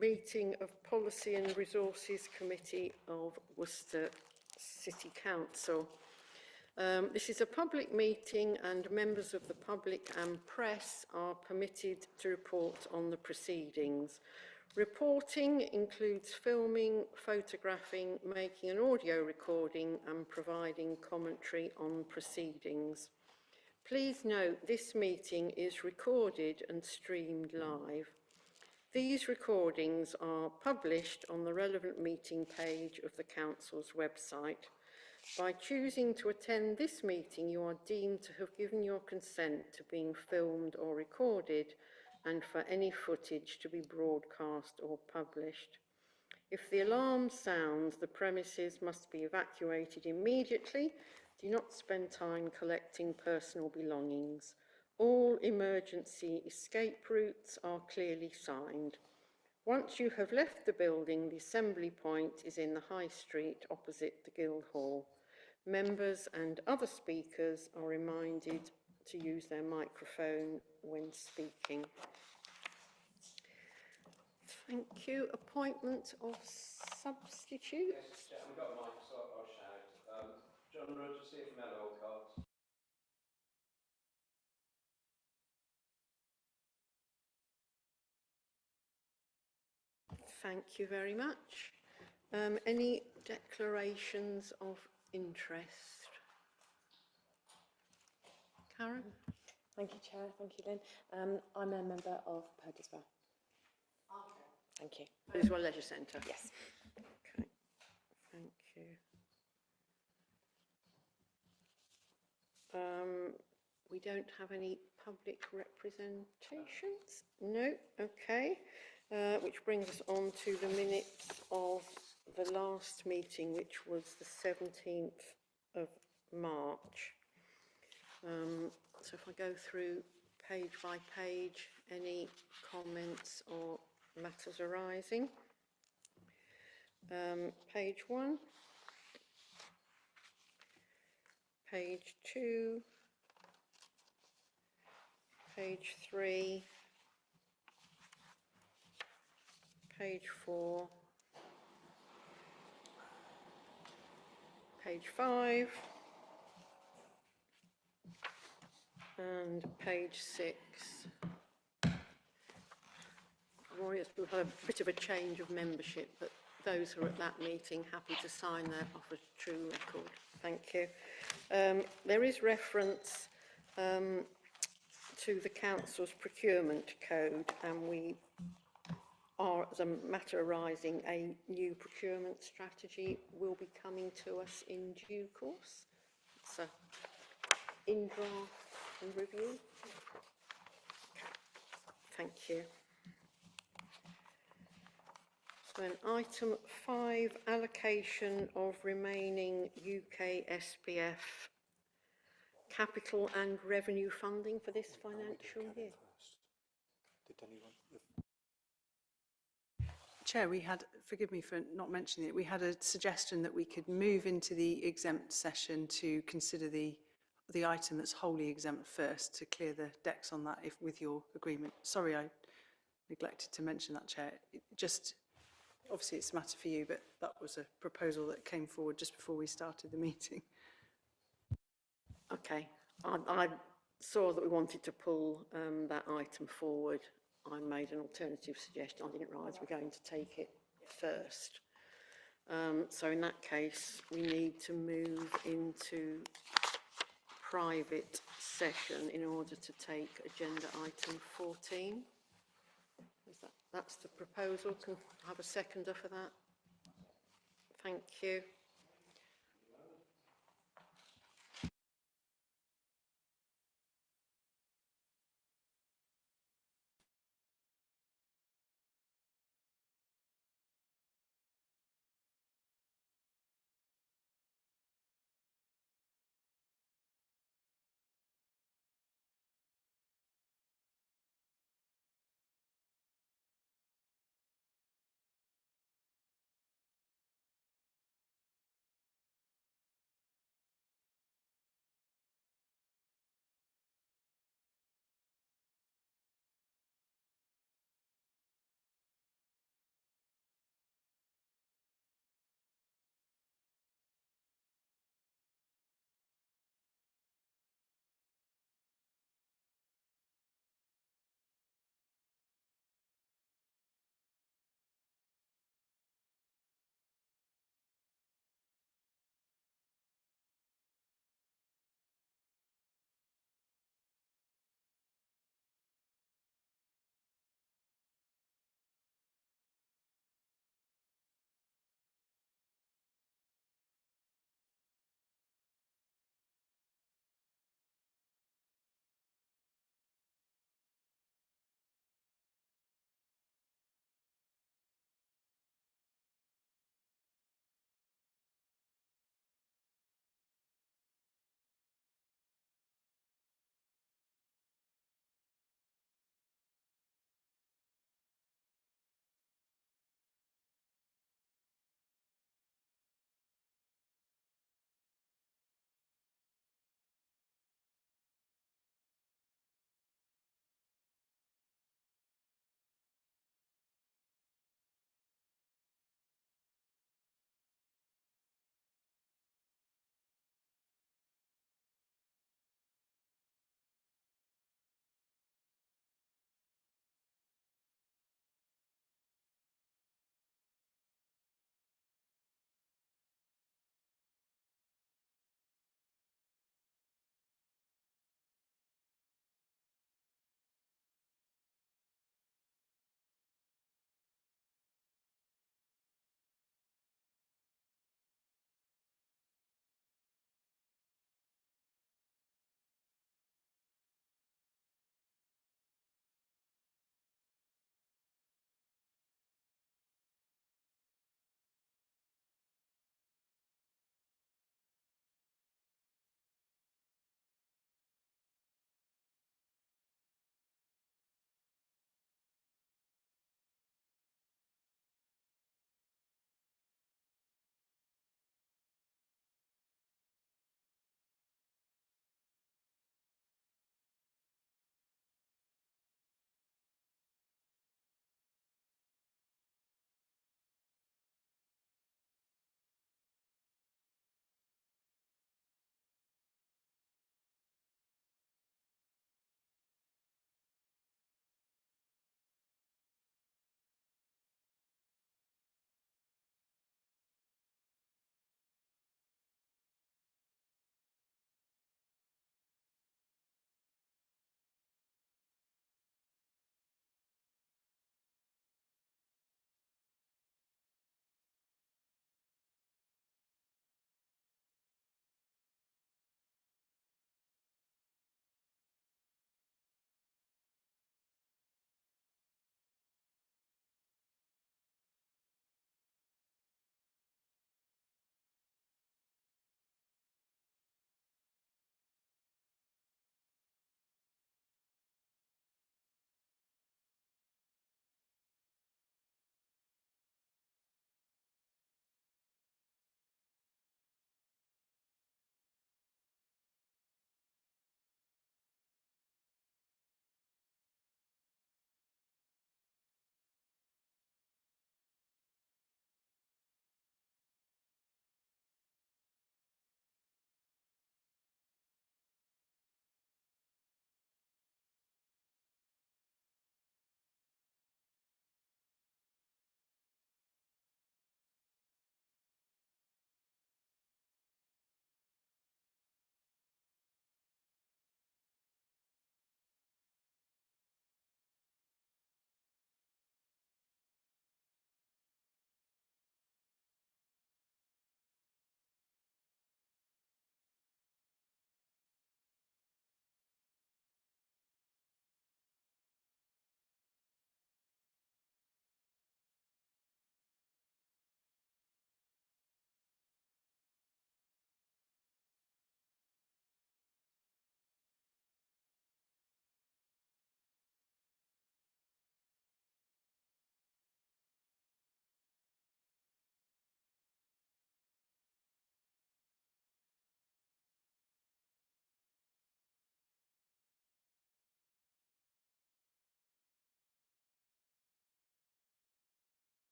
meeting of Policy and Resources Committee of Worcester City Council. This is a public meeting and members of the public and press are permitted to report on the proceedings. Reporting includes filming, photographing, making an audio recording and providing commentary on proceedings. Please note this meeting is recorded and streamed live. These recordings are published on the relevant meeting page of the Council's website. By choosing to attend this meeting, you are deemed to have given your consent to being filmed or recorded and for any footage to be broadcast or published. If the alarm sounds, the premises must be evacuated immediately. Do not spend time collecting personal belongings. All emergency escape routes are clearly signed. Once you have left the building, the assembly point is in the High Street opposite the Guildhall. Members and other speakers are reminded to use their microphone when speaking. Thank you. Appointment of substitutes. Yes, we've got a mic, so I'll shout. John Rogers here from Elwell. Thank you very much. Any declarations of interest? Karen? Thank you, Chair. Thank you, Lynn. I'm a member of Purdyswell. Okay. Thank you. Purdyswell Leisure Centre? Yes. Okay. Thank you. We don't have any public representations? No. Okay. Which brings us on to the minutes of the last meeting, which was the 17th of March. So if I go through page by page, any comments or matters arising? Page 1, page 2, page 3, page 4, page 5, and page 6. We've had a bit of a change of membership, but those who are at that meeting happy to sign that off a true record. Thank you. There is reference to the Council's procurement code, and we are, as a matter arising, a new procurement strategy will be coming to us in due course. So, in draft and review. Thank you. So then item 5, allocation of remaining UK SPF capital and revenue funding for this financial year. Did anyone? Chair, we had, forgive me for not mentioning it, we had a suggestion that we could move into the exempt session to consider the item that's wholly exempt first, to clear the decks on that, if with your agreement. Sorry, I neglected to mention that, Chair. Obviously it's a matter for you, but that was a proposal that came forward just before we started the meeting. Okay, I saw that we wanted to pull that item forward. I made an alternative suggestion. I didn't realise we're going to take it first. So in that case, we need to move into private session in order to take agenda item 14. That's the proposal. Can I have a seconder for that? Thank you.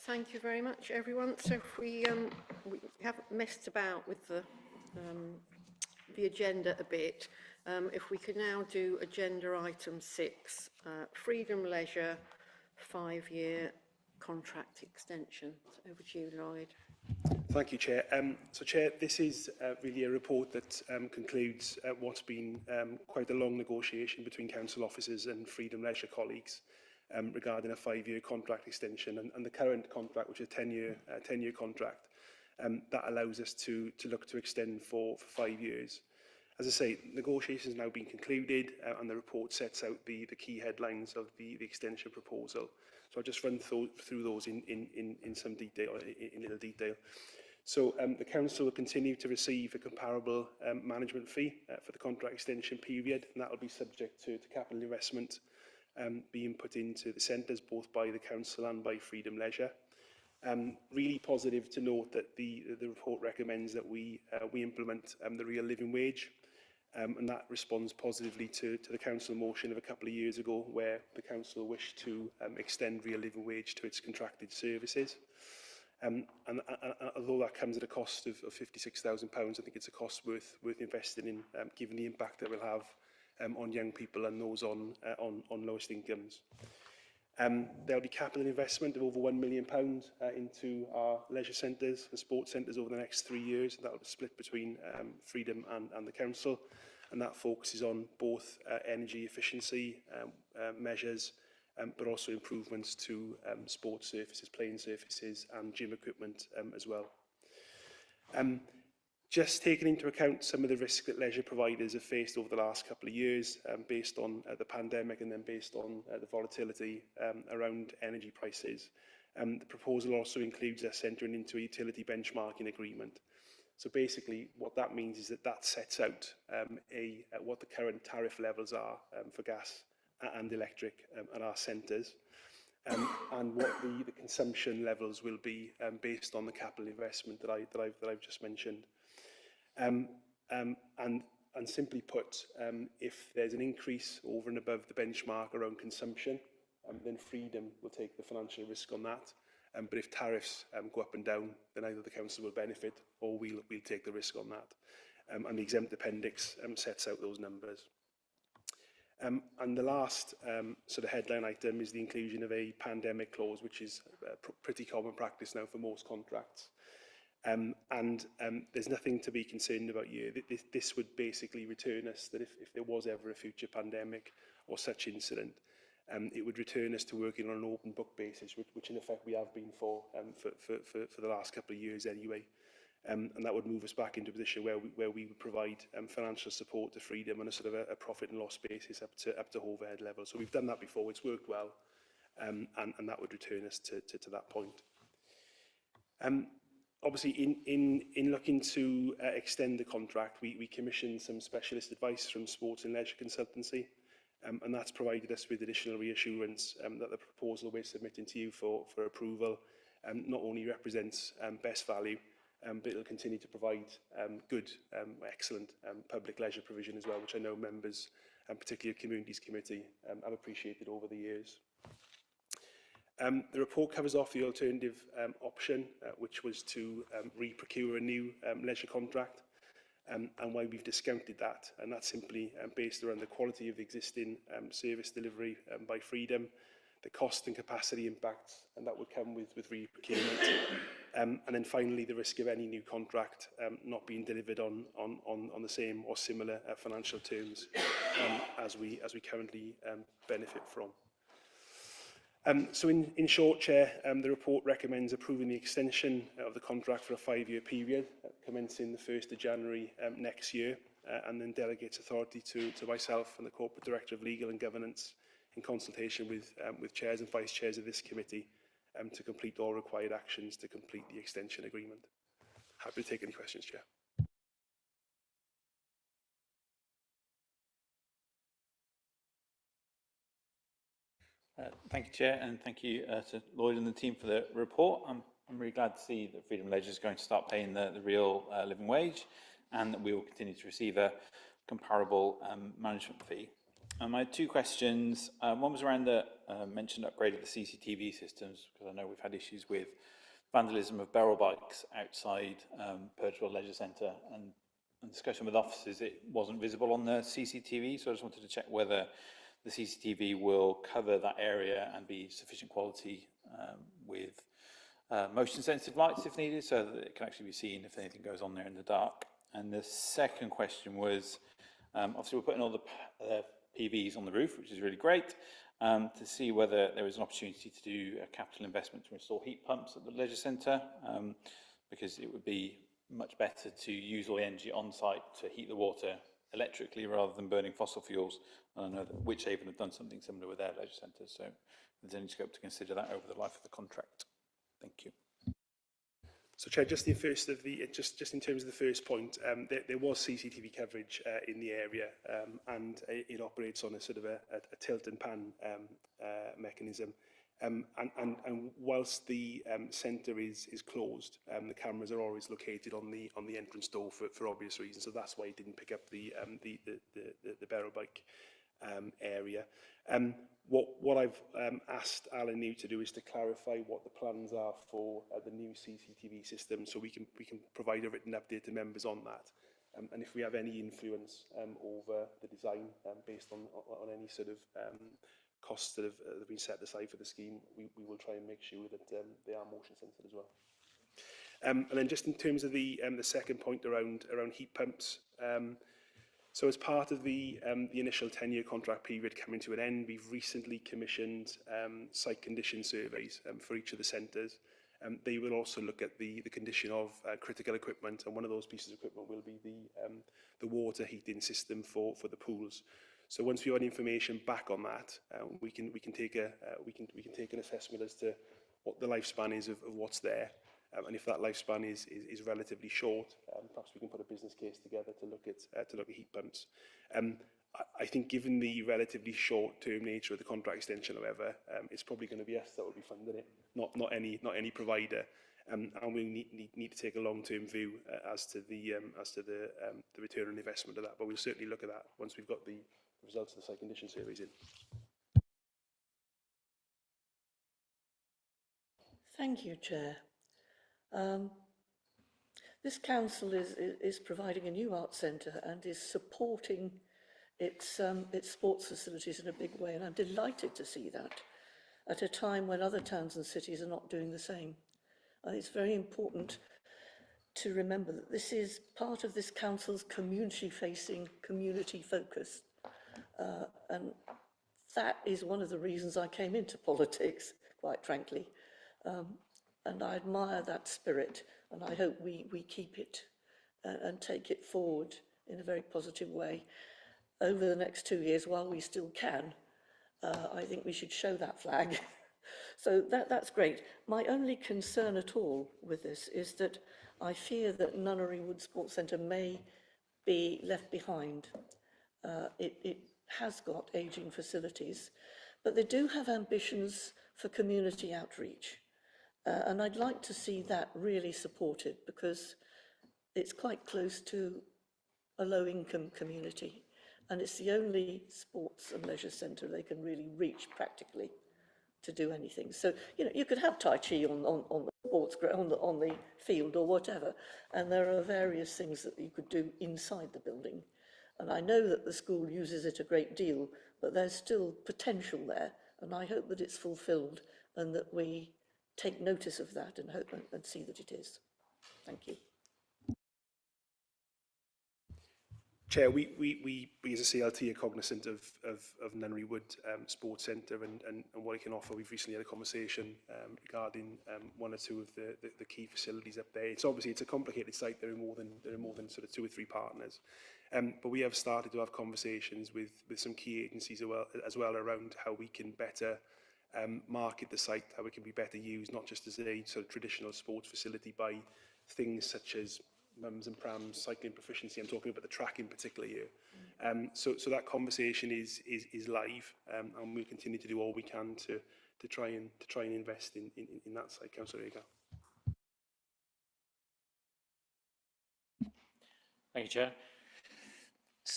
Thank you very much, everyone. So if we haven't messed about with the agenda a bit, if we could now do agenda item 6, Freedom Leisure 5-year contract extension. So over to you, Lloyd. Thank you, Chair. So, Chair, this is really a report that concludes what's been quite a long negotiation between council officers and Freedom Leisure colleagues regarding a 5-year contract extension, and the current contract, which is a 10-year contract, that allows us to look to extend for 5 years. As I say, negotiations have now been concluded, and the report sets out the key headlines of the extension proposal. So I'll just run through those in some detail, in little detail. So the council will continue to receive a comparable management fee for the contract extension period, and that will be subject to capital investment being put into the centres, both by the council and by Freedom Leisure. Really positive to note that the report recommends that we implement the real living wage, and that responds positively to the council motion of a couple of years ago, where the council wished to extend real living wage to its contracted services. And although that comes at a cost of £56,000, I think it's a cost worth investing in, given the impact that it will have on young people and those on lowest incomes. There will be capital investment of over £1 million into our leisure centres and sports centres over the next 3 years. That will be split between Freedom and the council, and that focuses on both energy efficiency measures, but also improvements to sports surfaces, playing surfaces and gym equipment as well. Just taking into account some of the risks that leisure providers have faced over the last couple of years, based on the pandemic and then based on the volatility around energy prices, the proposal also includes us entering into a utility benchmarking agreement. So basically what that means is that sets out what the current tariff levels are for gas and electric at our centres, and what the consumption levels will be based on the capital investment that I've just mentioned. And simply put, if there's an increase over and above the benchmark around consumption, then Freedom will take the financial risk on that. But if tariffs go up and down, then either the council will benefit or we'll take the risk on that. And the exempt appendix sets out those numbers. And the last sort of headline item is the inclusion of a pandemic clause, which is pretty common practice now for most contracts. There's nothing to be concerned about here. This would basically return us that if there was ever a future pandemic or such incident, it would return us to working on an open book basis, which in effect we have been for the last couple of years anyway. And that would move us back into a position where we would provide financial support to Freedom on a sort of a profit and loss basis up to overhead level. So we've done that before, it's worked well, and that would return us to that point. Obviously, in looking to extend the contract, we commissioned some specialist advice from Sports and Leisure Consultancy, and that's provided us with additional reassurance that the proposal we're submitting to you for approval not only represents best value, but it'll continue to provide good, excellent public leisure provision as well, which I know members, particularly the Communities Committee, have appreciated over the years. The report covers off the alternative option, which was to re-procure a new leisure contract, and why we've discounted that. And that's simply based around the quality of the existing service delivery by Freedom, the cost and capacity impacts, and that would come with re-procurement. And then finally, the risk of any new contract not being delivered on the same or similar financial terms as we currently benefit from. So in short, Chair, the report recommends approving the extension of the contract for a 5-year period, commencing the 1st of January next year, and then delegates authority to myself and the Corporate Director of Legal and Governance in consultation with chairs and vice chairs of this committee to complete all required actions to complete the extension agreement. Happy to take any questions, Chair. Thank you, Chair, and thank you to Lloyd and the team for the report. I'm really glad to see that Freedom Leisure is going to start paying the real living wage, and that we will continue to receive a comparable management fee. I had two questions. One was around the mentioned upgrade of the CCTV systems, because I know we've had issues with vandalism of barrel bikes outside Purchwell Leisure Centre, and in discussion with officers, it wasn't visible on the CCTV, so I just wanted to check whether the CCTV will cover that area and be sufficient quality with motion sensitive lights if needed, so that it can actually be seen if anything goes on there in the dark. And the second question was, obviously we're putting all the PVs on the roof, which is really great, to see whether there is an opportunity to do a capital investment to install heat pumps at the leisure centre, because it would be much better to use all the energy on site to heat the water electrically rather than burning fossil fuels. And I know that Wychavon have done something similar with their leisure centres, so there's any scope to consider that over the life of the contract. Thank you. So, Chair, just in terms of the first point, there was CCTV coverage in the area, and it operates on a sort of a tilt and pan mechanism. And whilst the centre is closed, the cameras are always located on the entrance door for obvious reasons. So that's why it didn't pick up the barrel bike area. What I've asked Alan New to do is to clarify what the plans are for the new CCTV system, so we can provide a written update to members on that. And if we have any influence over the design based on any sort of costs that have been set aside for the scheme, we will try and make sure that they are motion sensitive as well. And then just in terms of the second point around heat pumps, so as part of the initial 10-year contract period coming to an end, we've recently commissioned site condition surveys for each of the centres. They will also look at the condition of critical equipment, and one of those pieces of equipment will be the water heating system for the pools. So once we have information back on that, we can take an assessment as to what the lifespan is of what's there, and if that lifespan is relatively short, perhaps we can put a business case together to look at heat pumps. I think, given the relatively short-term nature of the contract extension, however, it's probably going to be us that will be funding it, not any provider, and we need to take a long-term view as to the return on investment of that. But we'll certainly look at that once we've got the results of the site condition surveys in. Thank you, Chair. This council is providing a new arts centre and is supporting its sports facilities in a big way, and I'm delighted to see that at a time when other towns and cities are not doing the same. I think it's very important to remember that this is part of this council's community-facing, community focus, and that is one of the reasons I came into politics, quite frankly. And I admire that spirit, and I hope we keep it and take it forward in a very positive way. Over the next 2 years, while we still can, I think we should show that flag. So that's great. My only concern at all with this is that I fear that Nunnery Wood Sports Centre may be left behind. It has got ageing facilities, but they do have ambitions for community outreach. And I'd like to see that really supported, because it's quite close to a low-income community, and it's the only sports and leisure centre they can really reach practically to do anything. So, you know, you could have Tai Chi on the sports ground, on the field or whatever, and there are various things that you could do inside the building. And I know that the school uses it a great deal, but there's still potential there, and I hope that it's fulfilled and that we take notice of that and hope and see that it is. Thank you. Chair, we as a CLT are cognizant of Nunnery Wood Sports Centre and what it can offer. We've recently had a conversation regarding one or two of the key facilities up there. It's a complicated site. There are more than sort of 2 or 3 partners, but we have started to have conversations with some key agencies as well around how we can better market the site, how it can be better used, not just as a sort of traditional sports facility by things such as mums and prams, cycling proficiency. I'm talking about the track in particular here. So that conversation is live, and we'll continue to do all we can to try and invest in that site. Councillor Agar. Thank you, Chair.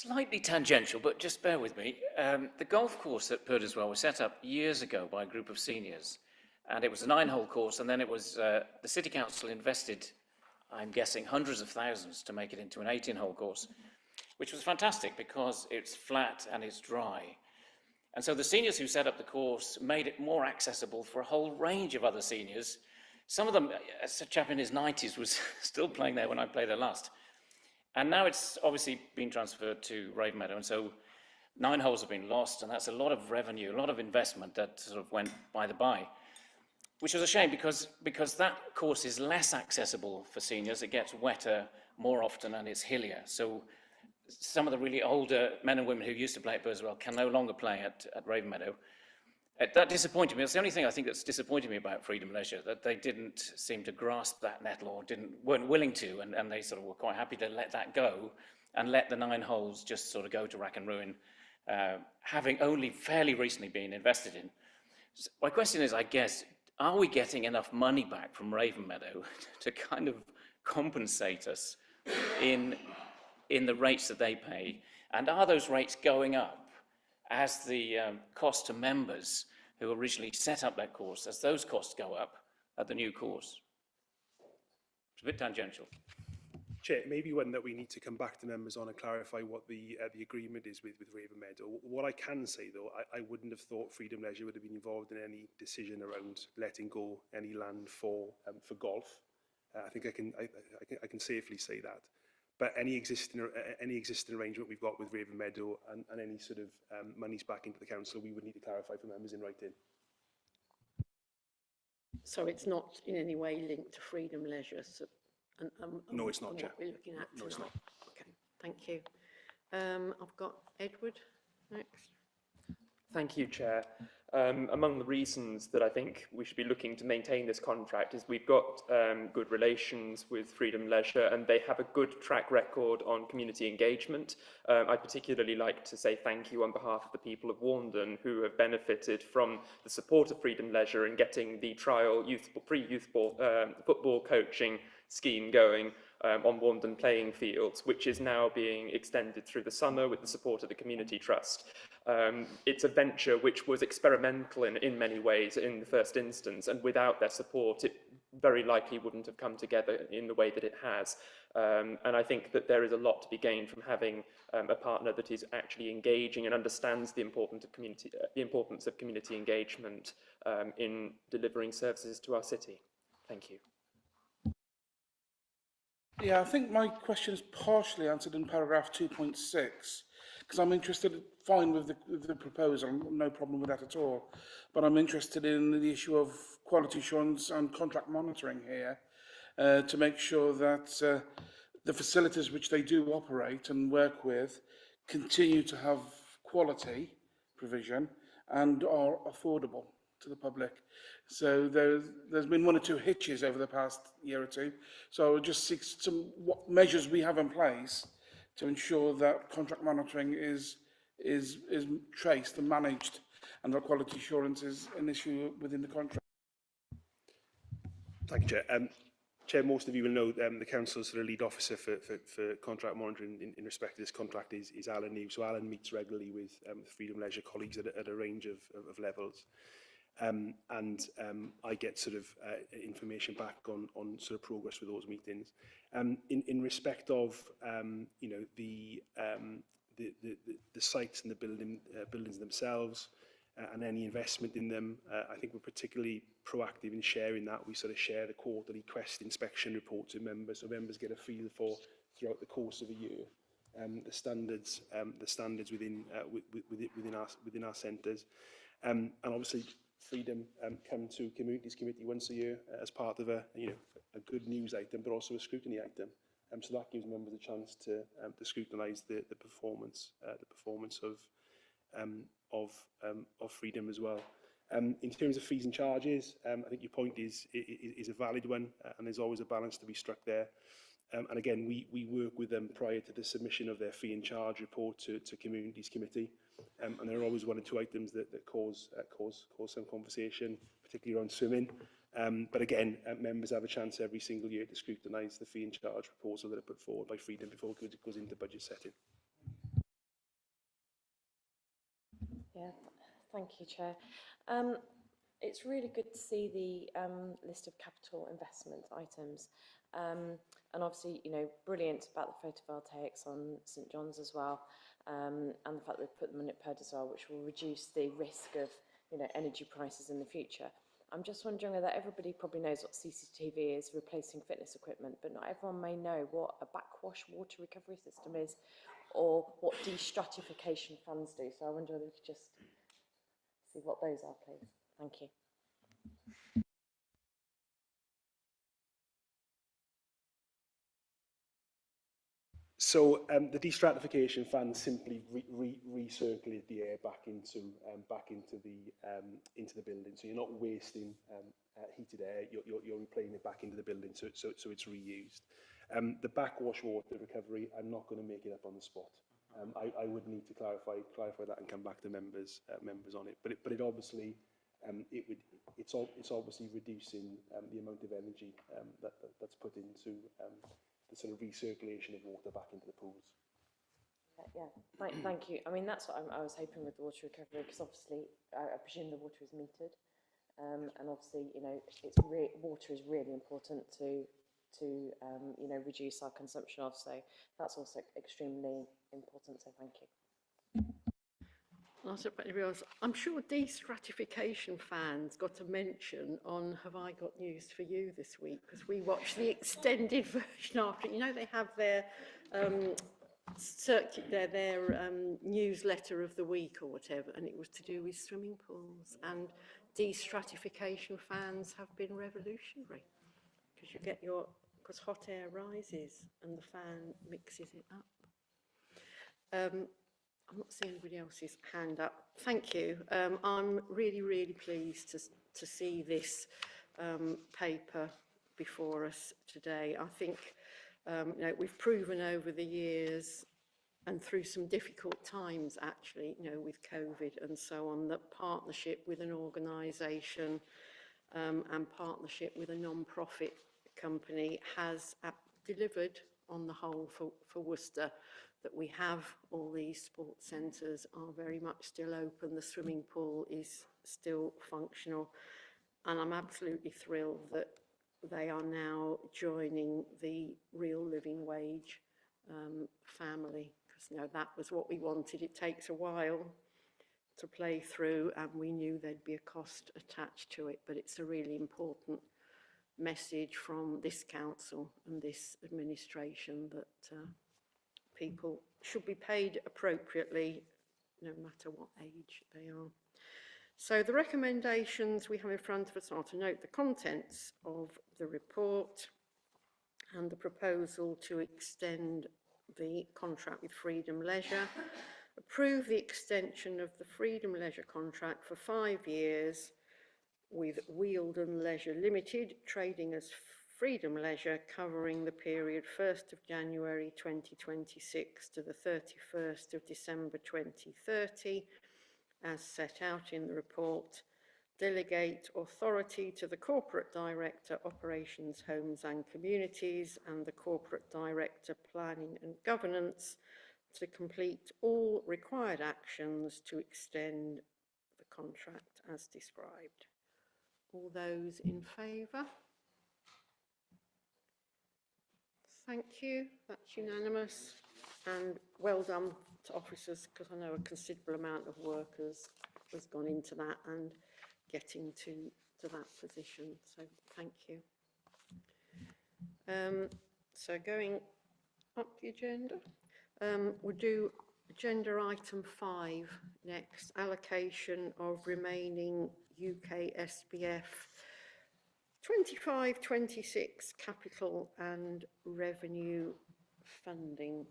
Slightly tangential, but just bear with me. The golf course at Purdeswell was set up years ago by a group of seniors, and it was a 9-hole course, and then it was, the City Council invested, I'm guessing, hundreds of thousands to make it into an 18-hole course, which was fantastic because it's flat and it's dry. And so the seniors who set up the course made it more accessible for a whole range of other seniors. Some of them, a chap in his 90s was still playing there when I played there last. And now it's obviously been transferred to Ravenmeadow, and so 9 holes have been lost, and that's a lot of revenue, a lot of investment that sort of went by the by, which was a shame because that course is less accessible for seniors. It gets wetter more often and it's hillier. So some of the really older men and women who used to play at Purdeswell can no longer play at Ravenmeadow. That disappointed me. It's the only thing I think that's disappointed me about Freedom Leisure, that they didn't seem to grasp that nettle or weren't willing to, and they sort of were quite happy to let that go and let the 9 holes just sort of go to rack and ruin, having only fairly recently been invested in. So my question is, I guess, are we getting enough money back from Ravenmeadow to kind of compensate us in the rates that they pay? And are those rates going up as the cost to members who originally set up that course, as those costs go up at the new course? It's a bit tangential. Chair, maybe one that we need to come back to members on and clarify what the agreement is with Ravenmeadow. What I can say, though, I wouldn't have thought Freedom Leisure would have been involved in any decision around letting go any land for golf. I think I can safely say that. But any existing arrangement we've got with Ravenmeadow and any sort of monies back into the council, we would need to clarify for members in writing. So it's not in any way linked to Freedom Leisure? So, No, it's not, Chair. What we're looking at No, it's tonight. not. Okay, thank you. I've got Edward next. Thank you, Chair. Among the reasons that I think we should be looking to maintain this contract is we've got good relations with Freedom Leisure, and they have a good track record on community engagement. I'd particularly like to say thank you on behalf of the people of Warndon who have benefited from the support of Freedom Leisure in getting the trial pre-youth football coaching scheme going on Warndon playing fields, which is now being extended through the summer with the support of the Community Trust. It's a venture which was experimental in many ways in the first instance, and without their support it very likely wouldn't have come together in the way that it has. And I think that there is a lot to be gained from having a partner that is actually engaging and understands the importance of community engagement in delivering services to our city. Thank you. Yeah, I think my question is partially answered in paragraph 2.6, because I'm interested, fine with the proposal, no problem with that at all, but I'm interested in the issue of quality assurance and contract monitoring here to make sure that the facilities which they do operate and work with continue to have quality provision and are affordable to the public. So there's been 1 or 2 hitches over the past year or two. So I would just seek what measures we have in place to ensure that contract monitoring is traced and managed, and that quality assurance is an issue within the contract. Thank you, Chair. Chair, most of you will know the council's sort of lead officer for contract monitoring in respect to this contract is Alan New. So Alan meets regularly with Freedom Leisure colleagues at a range of levels. I get sort of information back on sort of progress with those meetings. In respect of you know the sites and the buildings themselves and any investment in them, I think we're particularly proactive in sharing that. We sort of share the quarterly Quest inspection reports with members, so members get a feel for throughout the course of a year the standards within our centres, and obviously. Freedom come to Communities Committee once a year as part of a good news item, but also a scrutiny item. So that gives members a chance to scrutinise the performance of Freedom as well. In terms of fees and charges, I think your point is a valid one, and there's always a balance to be struck there. And again, we work with them prior to the submission of their fee and charge report to Communities Committee. And there are always 1 or 2 items that cause some conversation, particularly around swimming. But again, members have a chance every single year to scrutinise the fee and charge proposal that are put forward by Freedom before it goes into budget setting. Yeah, thank you, Chair. It's really good to see the list of capital investment items. And obviously, you know, brilliant about the photovoltaics on St John's as well, and the fact that we've put them in at Purd as well, which will reduce the risk of, you know, energy prices in the future. I'm just wondering whether everybody probably knows what CCTV is, replacing fitness equipment, but not everyone may know what a backwash water recovery system is, or what destratification fans do. So I wonder whether we could just see what those are, please. Thank you. So the destratification fans simply recirculate the air back into the building. So you're not wasting heated air. You're replaying it back into the building. So it's reused. The backwash water recovery, I'm not going to make it up on the spot. I would need to clarify that and come back to members on it. But it obviously it's obviously reducing the amount of energy that's put into the sort of recirculation of water back into the pools. Yeah, thank you. I mean, that's what I was hoping with the water recovery, because obviously I presume the water is metered, and obviously, you know, water is really important to you know, reduce our consumption of. So that's also extremely important. So thank you. I'm sure destratification fans got a mention on Have I Got News for You this week, because we watched the extended version after. You know, they have their newsletter of the week or whatever, and it was to do with swimming pools. And destratification fans have been revolutionary, because you get because hot air rises and the fan mixes it up. I'm not seeing anybody else's hand up. Thank you. I'm really, really pleased to see this paper before us today. I think you know, we've proven over the years and through some difficult times, actually, you know, with COVID and so on, that partnership with an organisation and partnership with a non-profit company has delivered on the whole for Worcester. That we have all these sports centres are very much still open, the swimming pool is still functional, and I'm absolutely thrilled that they are now joining the Real Living Wage family, because you know, that was what we wanted. It takes a while to play through, and we knew there'd be a cost attached to it, but it's a really important message from this council and this administration that people should be paid appropriately, no matter what age they are. So the recommendations we have in front of us are to note the contents of the report and the proposal to extend the contract with Freedom Leisure, approve the extension of the Freedom Leisure contract for 5 years with Wealden Leisure Limited, trading as Freedom Leisure, covering the period 1st of January 2026 to the 31st of December 2030, as set out in the report. Delegate authority to the Corporate Director, Operations, Homes and Communities, and the Corporate Director, Planning and Governance, to complete all required actions to extend the contract as described. All those in favour? Thank you, that's unanimous, and well done to officers, because I know a considerable amount of work has gone into that and getting to that position, so thank you. So going up the agenda, we'll do agenda item 5 next, allocation of remaining UK SPF 25-26 capital and revenue funding.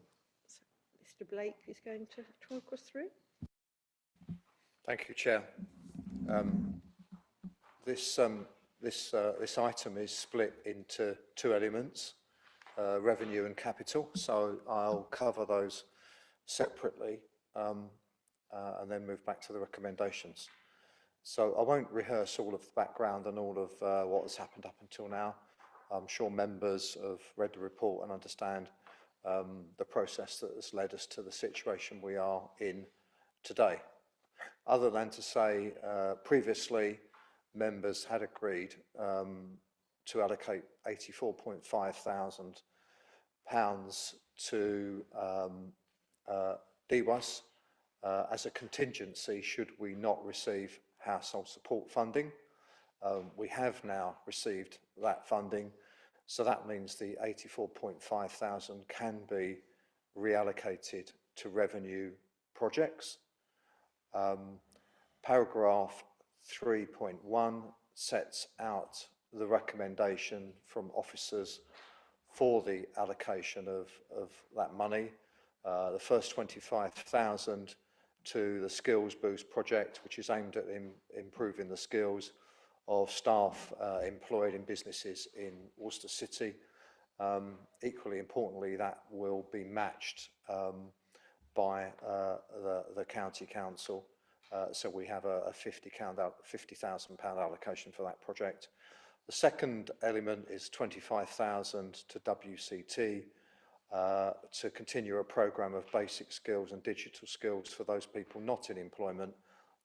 So Mr. Blake is going to talk us through. Thank you, Chair. This item is split into 2 elements, revenue and capital. So I'll cover those separately and then move back to the recommendations. So I won't rehearse all of the background and all of what has happened up until now. I'm sure members have read the report and understand the process that has led us to the situation we are in today. other than to say previously members had agreed to allocate £84.5 thousand to DWAS as a contingency should we not receive household support funding. We have now received that funding, so that means the 84.5 thousand can be reallocated to revenue projects. Paragraph 3.1 sets out the recommendation from officers for the allocation of that money. The first 25,000 to the Skills Boost project, which is aimed at improving the skills of staff employed in businesses in Worcester City. Equally importantly, that will be matched by the County Council. So we have a £50,000 allocation for that project. The second element is 25,000 to WCT to continue a programme of basic skills and digital skills for those people not in employment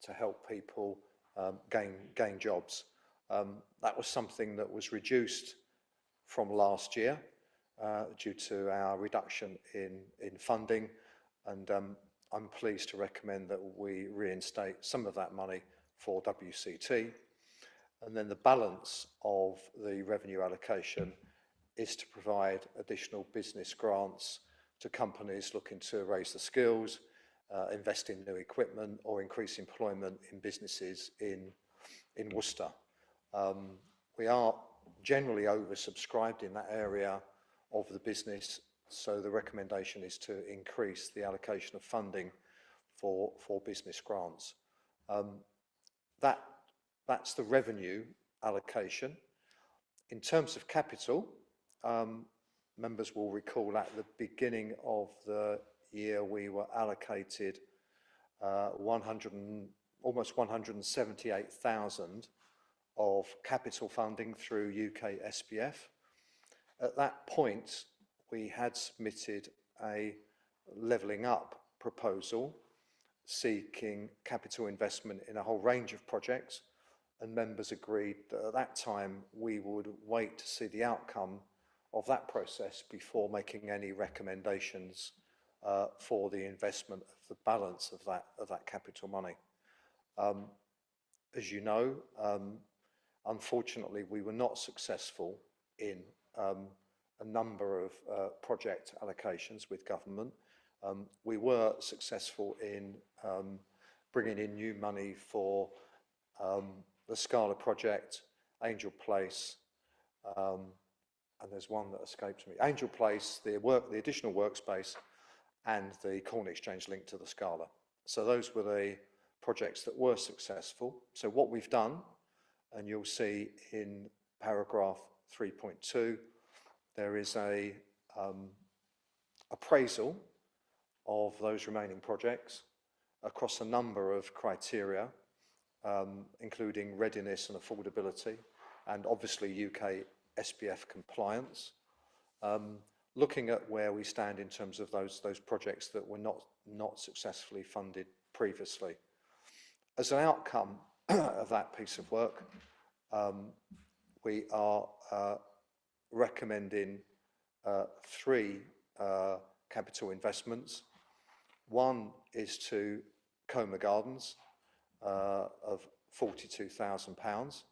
to help people gain jobs. That was something that was reduced from last year due to our reduction in funding, and I'm pleased to recommend that we reinstate some of that money for WCT. And then the balance of the revenue allocation is to provide additional business grants to companies looking to raise the skills, invest in new equipment or increase employment in businesses in Worcester. We are generally oversubscribed in that area of the business, so the recommendation is to increase the allocation of funding for business grants. That's the revenue allocation. In terms of capital, members will recall at the beginning of the year we were allocated almost 178,000 of capital funding through UK SPF. At that point, we had submitted a levelling up proposal seeking capital investment in a whole range of projects, and members agreed that at that time we would wait to see the outcome of that process before making any recommendations for the investment of the balance of that capital money. As you know, unfortunately we were not successful in a number of project allocations with government. We were successful in bringing in new money for the Scala project, Angel Place, and there's one that escapes me. Angel Place, the additional workspace, and the Corn Exchange linked to the Scala. So those were the projects that were successful. So what we've done, and you'll see in paragraph 3.2, there is a appraisal of those remaining projects across a number of criteria, including readiness and affordability, and obviously UK SPF compliance. Looking at where we stand in terms of those projects that were not successfully funded previously. As an outcome of that piece of work, we are recommending 3 capital investments. One is to Coma Gardens of £42,000.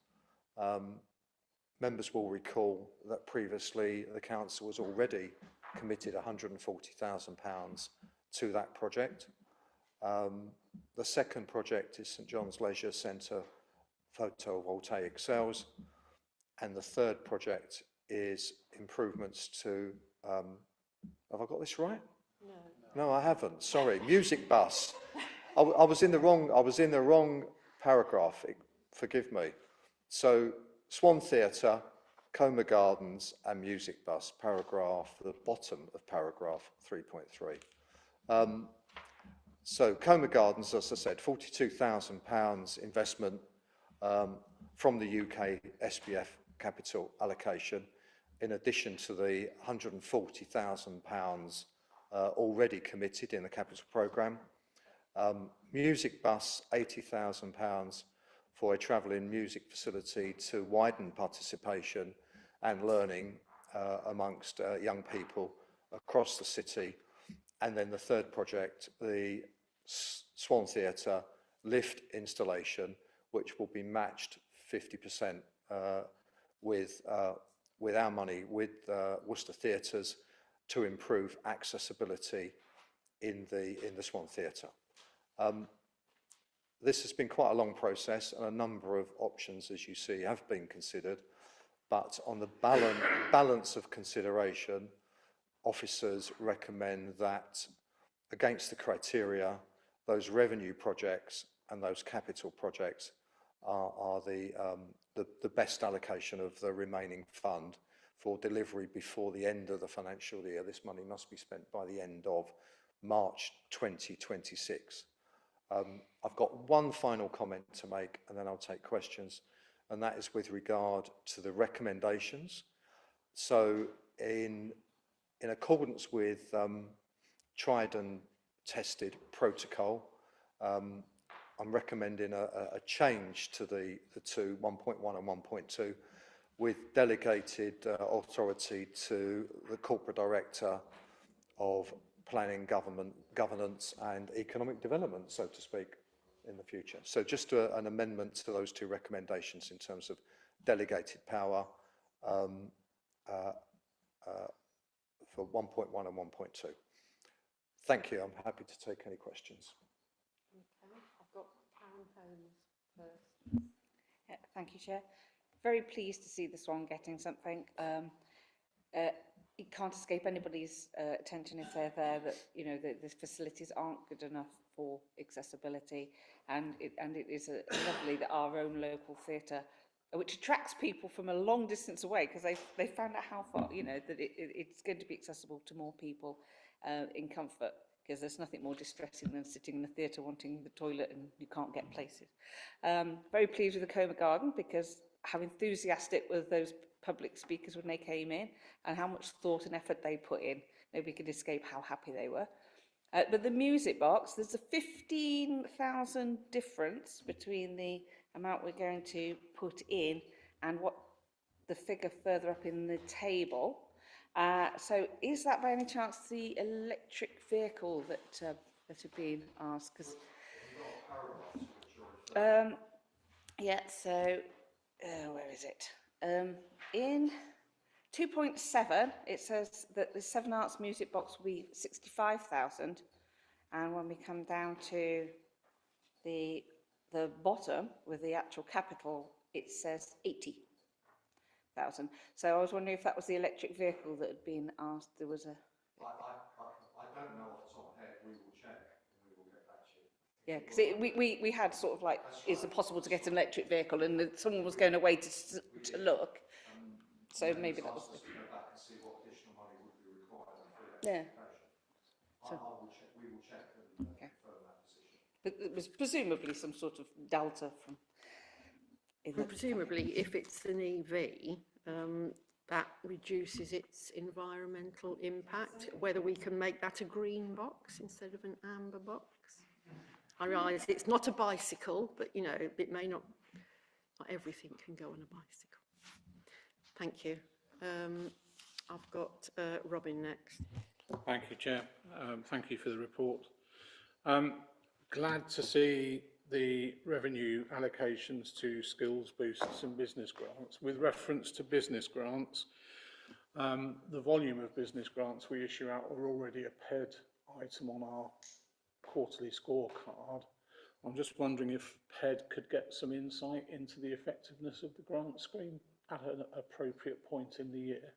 Members will recall that previously the council was already committed £140,000 to that project. The second project is St John's Leisure Centre photovoltaic cells, and the third project is improvements to, have I got this right? No, I haven't. Sorry, Music Bus. I was in the wrong paragraph. Forgive me. So Swan Theatre, Coma Gardens, and Music Bus. The bottom of paragraph 3.3. So Coma Gardens, as I said, £42,000 investment from the UK SPF capital allocation, in addition to the £140,000 already committed in the capital programme. Music Bus, £80,000 for a travelling music facility to widen participation and learning amongst young people across the city. And then the third project, the Swan Theatre lift installation, which will be matched 50% with our money, with Worcester Theatres, to improve accessibility in the Swan Theatre. This has been quite a long process, and a number of options, as you see, have been considered. But on the balance of consideration, officers recommend that, against the criteria, those revenue projects and those capital projects are the best allocation of the remaining fund for delivery before the end of the financial year. This money must be spent by the end of March 2026. I've got one final comment to make, and then I'll take questions, and that is with regard to the recommendations. So in accordance with tried and tested protocol, I'm recommending a change to the two, 1.1 and 1.2, with delegated authority to the Corporate Director of Planning, Governance and Economic Development, so to speak, in the future. So just an amendment to those two recommendations in terms of delegated power for 1.1 and 1.2. Thank you. I'm happy to take any questions. Okay, I've got Karen Holmes first. Thank you, Chair. Very pleased to see the Swan getting something. It can't escape anybody's attention if they're there that, you know, the facilities aren't good enough for accessibility, and it is lovely that our own local theatre, which attracts people from a long distance away, because they found out how far, you know, that it's going to be accessible to more people in comfort, because there's nothing more distressing than sitting in a theatre wanting the toilet and you can't get places. Very pleased with the Coma Garden, because how enthusiastic were those public speakers when they came in, and how much thought and effort they put in. Nobody could escape how happy they were. But the music box, there's a 15,000 difference between the amount we're going to put in and what the figure further up in the table. So is that by any chance the electric vehicle that had been asked? Cause, yeah, so where is it? In 2.7, it says that the Seven Arts music box will be 65,000, and when we come down to the bottom with the actual capital, it says 80,000. So I was wondering if that was the electric vehicle that had been asked. There was a. I don't know off the top of my head. We will check and we will get back to you. Yeah, because we had sort of like, is it possible to get an electric vehicle? And someone was going away to look. So maybe that was. Go back and see what additional money would be required for Yeah. So we will check and confirm that position. But it was presumably some sort of delta from. Presumably, if it's an EV, that reduces its environmental impact. Whether we can make that a green box instead of an amber box. I realise it's not a bicycle, but you know, it may not everything can go on a bicycle. Thank you. I've got Robin next. Thank you, Chair. Thank you for the report. Glad to see the revenue allocations to skills boosts and business grants. With reference to business grants, the volume of business grants we issue out are already a PED item on our quarterly scorecard. I'm just wondering if PED could get some insight into the effectiveness of the grant scheme at an appropriate point in the year.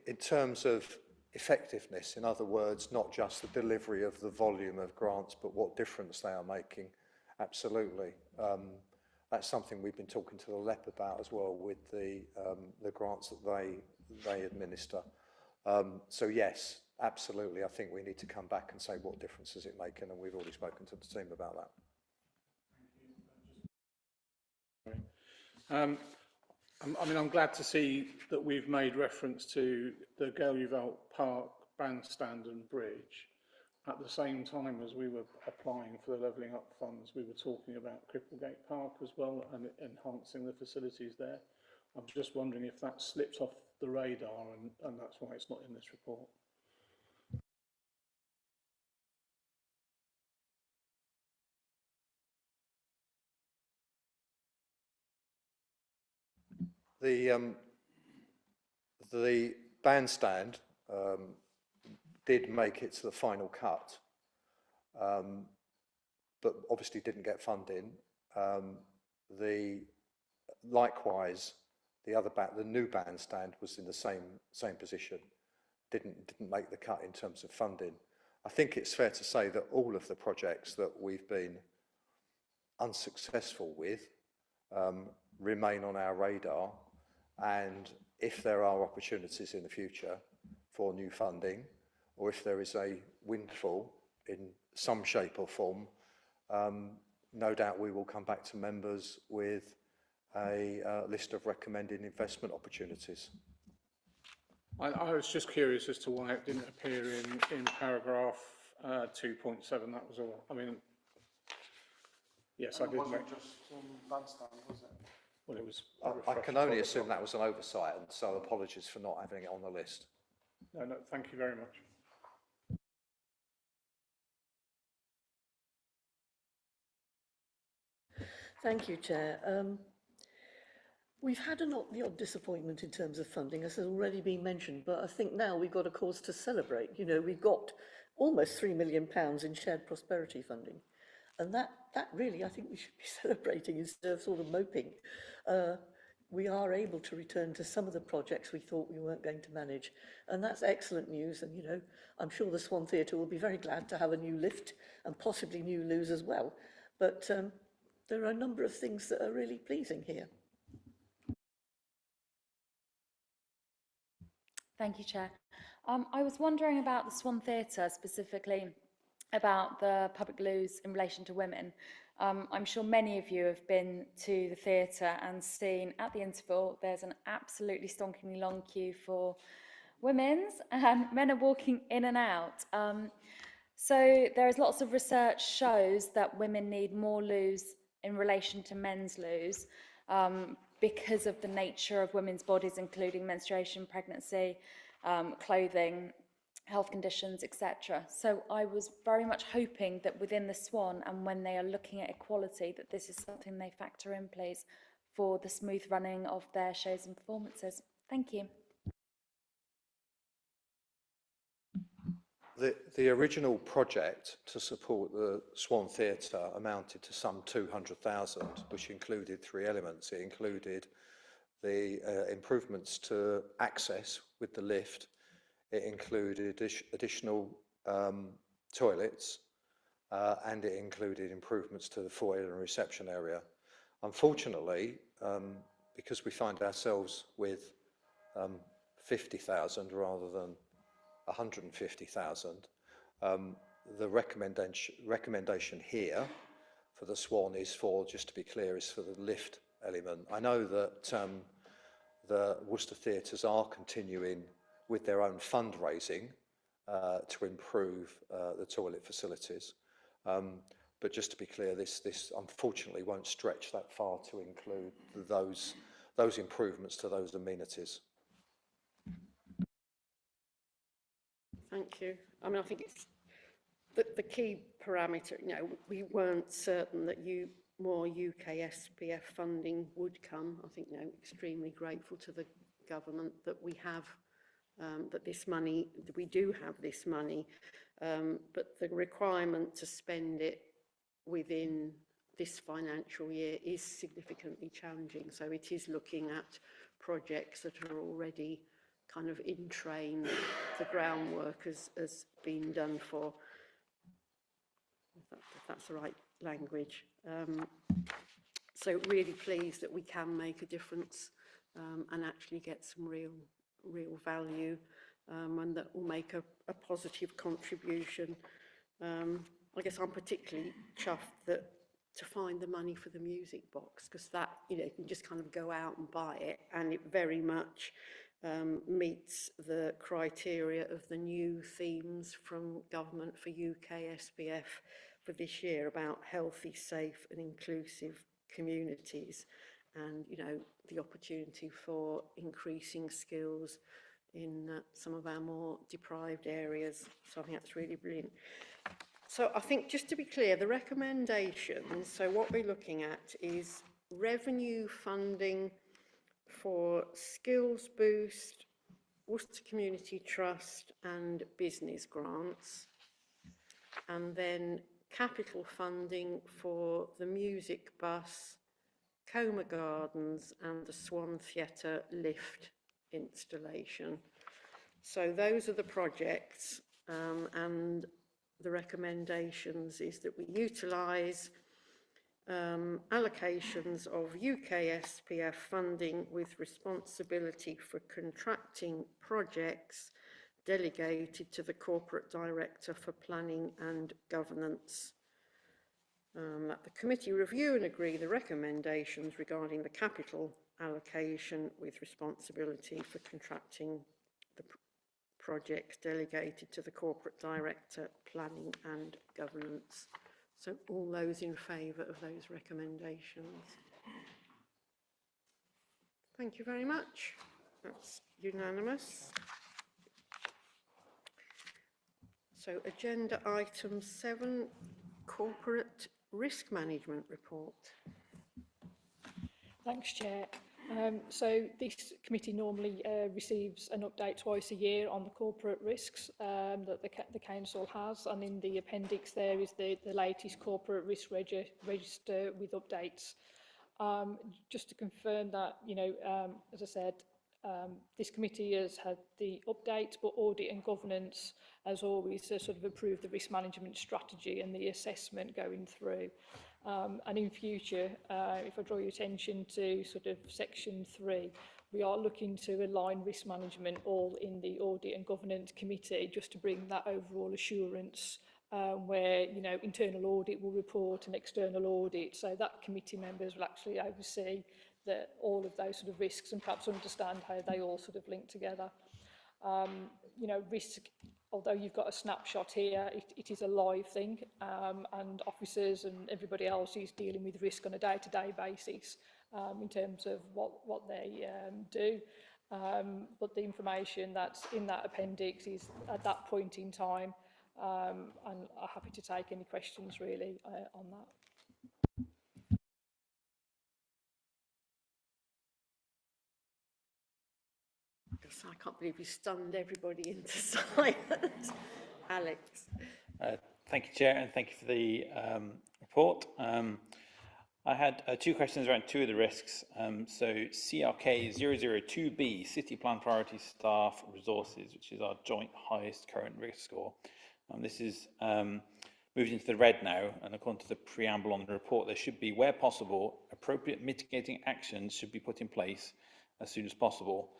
In terms of effectiveness, in other words, not just the delivery of the volume of grants, but what difference they are making, absolutely. That's something we've been talking to the LEP about as well, with the grants that they administer. So yes, absolutely. I think we need to come back and say what difference is it making, and we've already spoken to the team about that. I mean, I'm glad to see that we've made reference to the Gaileyveld Park bandstand and bridge. at the same time as we were applying for the Levelling Up funds, we were talking about Cripplegate Park as well and enhancing the facilities there. I'm just wondering if that slipped off the radar and that's why it's not in this report. The bandstand did make it to the final cut, but obviously didn't get funding. Likewise, the new bandstand was in the same position, didn't make the cut in terms of funding. I think it's fair to say that all of the projects that we've been unsuccessful with remain on our radar, and if there are opportunities in the future for new funding, or if there is a windfall in some shape or form, no doubt we will come back to members with a list of recommended investment opportunities. I was just curious as to why it didn't appear in paragraph 2.7, that was all. I mean, yes, I did make... just bandstand, was it? Well, it was... I can only assume that was an oversight, and so apologies for not having it on the list. No, thank you very much. Thank you, Chair. We've had the odd disappointment in terms of funding, as has already been mentioned, but I think now we've got a cause to celebrate. You know, we've got almost £3 million in shared prosperity funding. And that really, I think we should be celebrating instead of sort of moping. We are able to return to some of the projects we thought we weren't going to manage. And that's excellent news. And, you know, I'm sure the Swan Theatre will be very glad to have a new lift and possibly new loos as well. But there are a number of things that are really pleasing here. Thank you, Chair. I was wondering about the Swan Theatre, specifically about the public loos in relation to women. I'm sure many of you have been to the theatre and seen at the interval there's an absolutely stonkingly long queue for women's, and men are walking in and out. So there is lots of research shows that women need more loos in relation to men's loos, because of the nature of women's bodies, including menstruation, pregnancy, clothing, health conditions, etc. So I was very much hoping that within the Swan, and when they are looking at equality, that this is something they factor in, please, for the smooth running of their shows and performances. Thank you. The original project to support the Swan Theatre amounted to some 200,000, which included 3 elements. It included the improvements to access with the lift. It included additional toilets, and it included improvements to the foyer and reception area. Unfortunately, because we find ourselves with 50,000 rather than 150,000. The recommendation here for the Swan is for, just to be clear, is for the lift element. I know that the Worcester Theatres are continuing with their own fundraising to improve the toilet facilities. But just to be clear, this unfortunately won't stretch that far to include those improvements to those amenities. Thank you. I mean, I think it's the key parameter. You know, we weren't certain that more UK SPF funding would come. I think, you know, extremely grateful to the government that we have that we do have this money, but the requirement to spend it within this financial year is significantly challenging. So it is looking at projects that are already kind of in train, the groundwork has been done for, if that's the right language. So really pleased that we can make a difference and actually get some real value, and that will make a positive contribution. I guess I'm particularly chuffed that to find the money for the music box, because that, you know, you can just kind of go out and buy it, and it very much meets the criteria of the new themes from government for UK SPF for this year about healthy, safe and inclusive communities, and, you know, the opportunity for increasing skills in some of our more deprived areas. So I think that's really brilliant. So I think, just to be clear, the recommendations, so what we're looking at is revenue funding for Skills Boost, Worcester Community Trust and business grants, and then capital funding for the music bus, Coma Gardens and the Swan Theatre lift installation. So those are the projects, and the recommendations is that we utilise allocations of UK SPF funding with responsibility for contracting projects delegated to the Corporate Director for Planning and Governance. That the committee review and agree the recommendations regarding the capital allocation with responsibility for contracting the projects delegated to the Corporate Director, Planning and Governance. So all those in favour of those recommendations? Thank you very much. That's unanimous. So agenda item 7, Corporate Risk Management Report. Thanks, Chair. So this committee normally receives an update twice a year on the corporate risks that the council has, and in the appendix there is the latest corporate risk register with updates. Just to confirm that, you know, as I said, this committee has had the update, but audit and governance, as always, sort of approved the risk management strategy and the assessment going through. And in future, if I draw your attention to sort of section 3, we are looking to align risk management all in the audit and governance committee, just to bring that overall assurance where, you know, internal audit will report and external audit. So that committee members will actually oversee all of those sort of risks and perhaps understand how they all sort of link together. You know, risk, although you've got a snapshot here, it is a live thing, and officers and everybody else is dealing with risk on a day-to-day basis in terms of what they do. But the information that's in that appendix is at that point in time, and I'm happy to take any questions really on that. I can't believe you stunned everybody into silence. Alex. Thank you, Chair, and thank you for the report. I had 2 questions around 2 of the risks. So CRK 002B, City Plan Priority Staff Resources, which is our joint highest current risk score. This is moved into the red now, and according to the preamble on the report, there should be, where possible, appropriate mitigating actions should be put in place as soon as possible.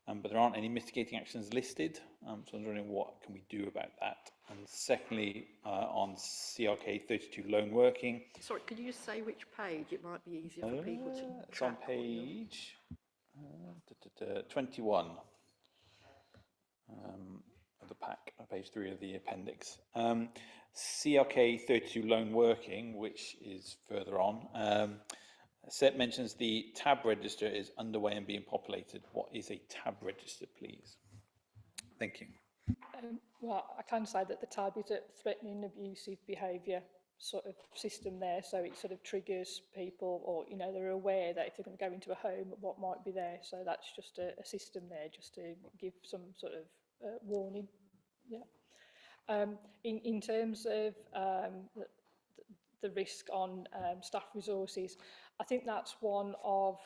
But there aren't any mitigating actions listed, so I'm wondering what can we do about that. And secondly, on CRK 32 loan working. Sorry, could you just say which page? It might be easier for people to It's on page 21 of the pack, page 3 of the appendix. CRK 32 loan working, which is further on. Set mentions the tab register is underway and being populated. What is a tab register, please? Thank you. Well, I can say that the tab is a threatening abusive behaviour sort of system there, so it sort of triggers people, or, you know, they're aware that if they're going to go into a home, what might be there. So that's just a system there, just to give some sort of warning. Yeah. In terms of the risk on staff resources, I think that's one of,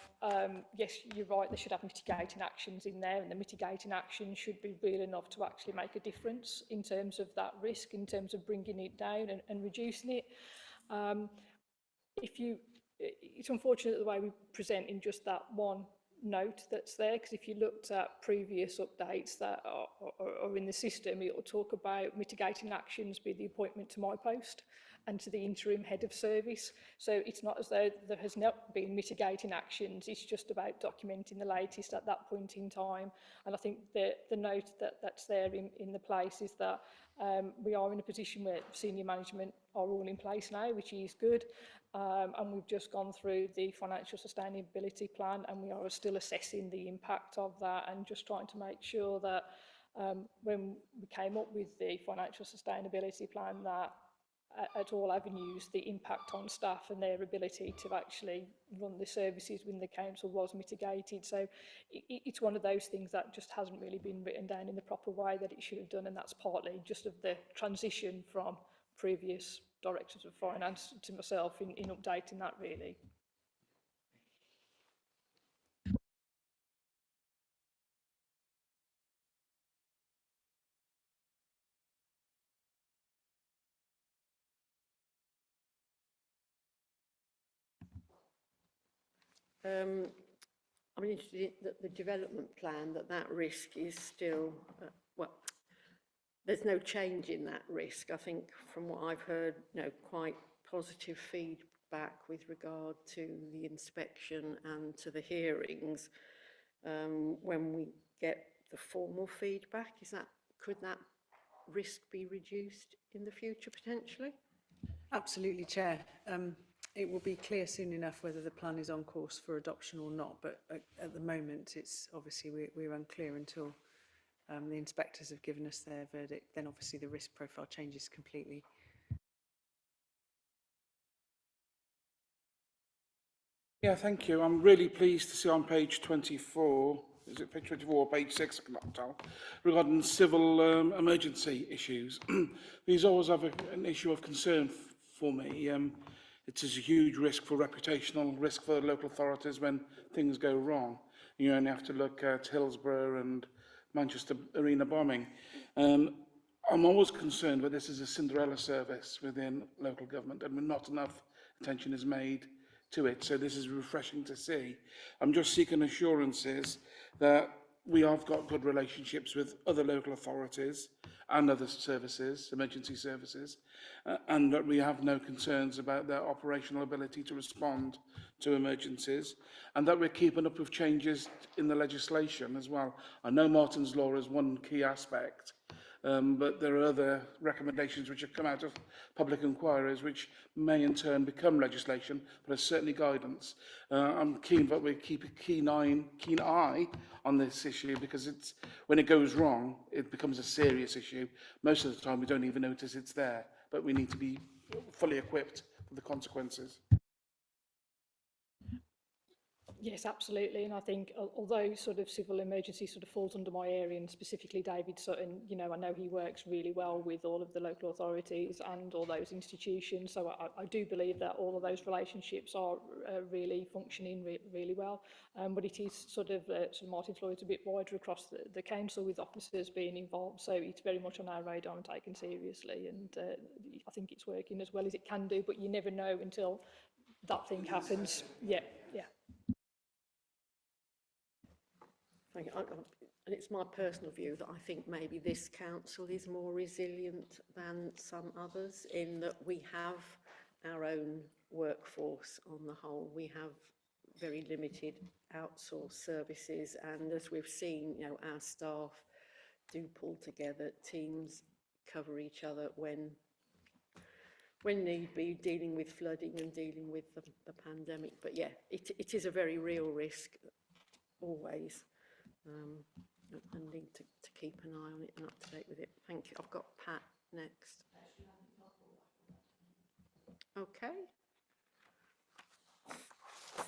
yes, you're right, they should have mitigating actions in there, and the mitigating action should be real enough to actually make a difference in terms of that risk, in terms of bringing it down and reducing it. It's unfortunate the way we present in just that one note that's there, because if you looked at previous updates that are in the system, it will talk about mitigating actions be the appointment to my post and to the interim head of service. So it's not as though there has not been mitigating actions, it's just about documenting the latest at that point in time. And I think the note that's there in the place is that we are in a position where senior management are all in place now, which is good. And we've just gone through the financial sustainability plan, and we are still assessing the impact of that and just trying to make sure that when we came up with the financial sustainability plan, that at all avenues, the impact on staff and their ability to actually run the services within the council was mitigated. So it's one of those things that just hasn't really been written down in the proper way that it should have done, and that's partly just of the transition from previous directors of finance to myself in updating that, really. I'm interested in that the development plan, that risk is still, well, there's no change in that risk. I think from what I've heard, quite positive feedback with regard to the inspection and to the hearings. When we get the formal feedback, could that risk be reduced in the future potentially? Absolutely, Chair. It will be clear soon enough whether the plan is on course for adoption or not, but at the moment it's obviously we're unclear until the inspectors have given us their verdict. Then obviously the risk profile changes completely. Yeah, thank you. I'm really pleased to see on page 24, is it page 24 or page 6, I cannot tell, regarding civil emergency issues. These always have an issue of concern for me. It is a huge risk for reputational risk for local authorities when things go wrong. You only have to look at Hillsborough and Manchester Arena bombing. I'm always concerned that this is a Cinderella service within local government and not enough attention is made to it. So this is refreshing to see. I'm just seeking assurances that we have got good relationships with other local authorities and other services, emergency services, and that we have no concerns about their operational ability to respond to emergencies, and that we're keeping up with changes in the legislation as well. I know Martin's Law is one key aspect, but there are other recommendations which have come out of public inquiries which may in turn become legislation, but are certainly guidance. I'm keen that we keep a keen eye on this issue, because when it goes wrong, it becomes a serious issue. Most of the time we don't even notice it's there, but we need to be fully equipped for the consequences. Yes, absolutely. And I think although sort of civil emergency sort of falls under my area, and specifically David Sutton, I know he works really well with all of the local authorities and all those institutions. So I do believe that all of those relationships are really functioning really well. But it is sort of Martin's Law is a bit wider across the council, with officers being involved. So it's very much on our radar and taken seriously. And I think it's working as well as it can do, but you never know until that thing happens. Yeah. Thank you. And it's my personal view that I think maybe this council is more resilient than some others, in that we have our own workforce on the whole. We have very limited outsourced services, and as we've seen, our staff do pull together. Teams cover each other when need be, dealing with flooding and dealing with the pandemic. But yeah, it is a very real risk, always. And need to keep an eye on it and up to date with it. Thank you. I've got Pat next. Okay.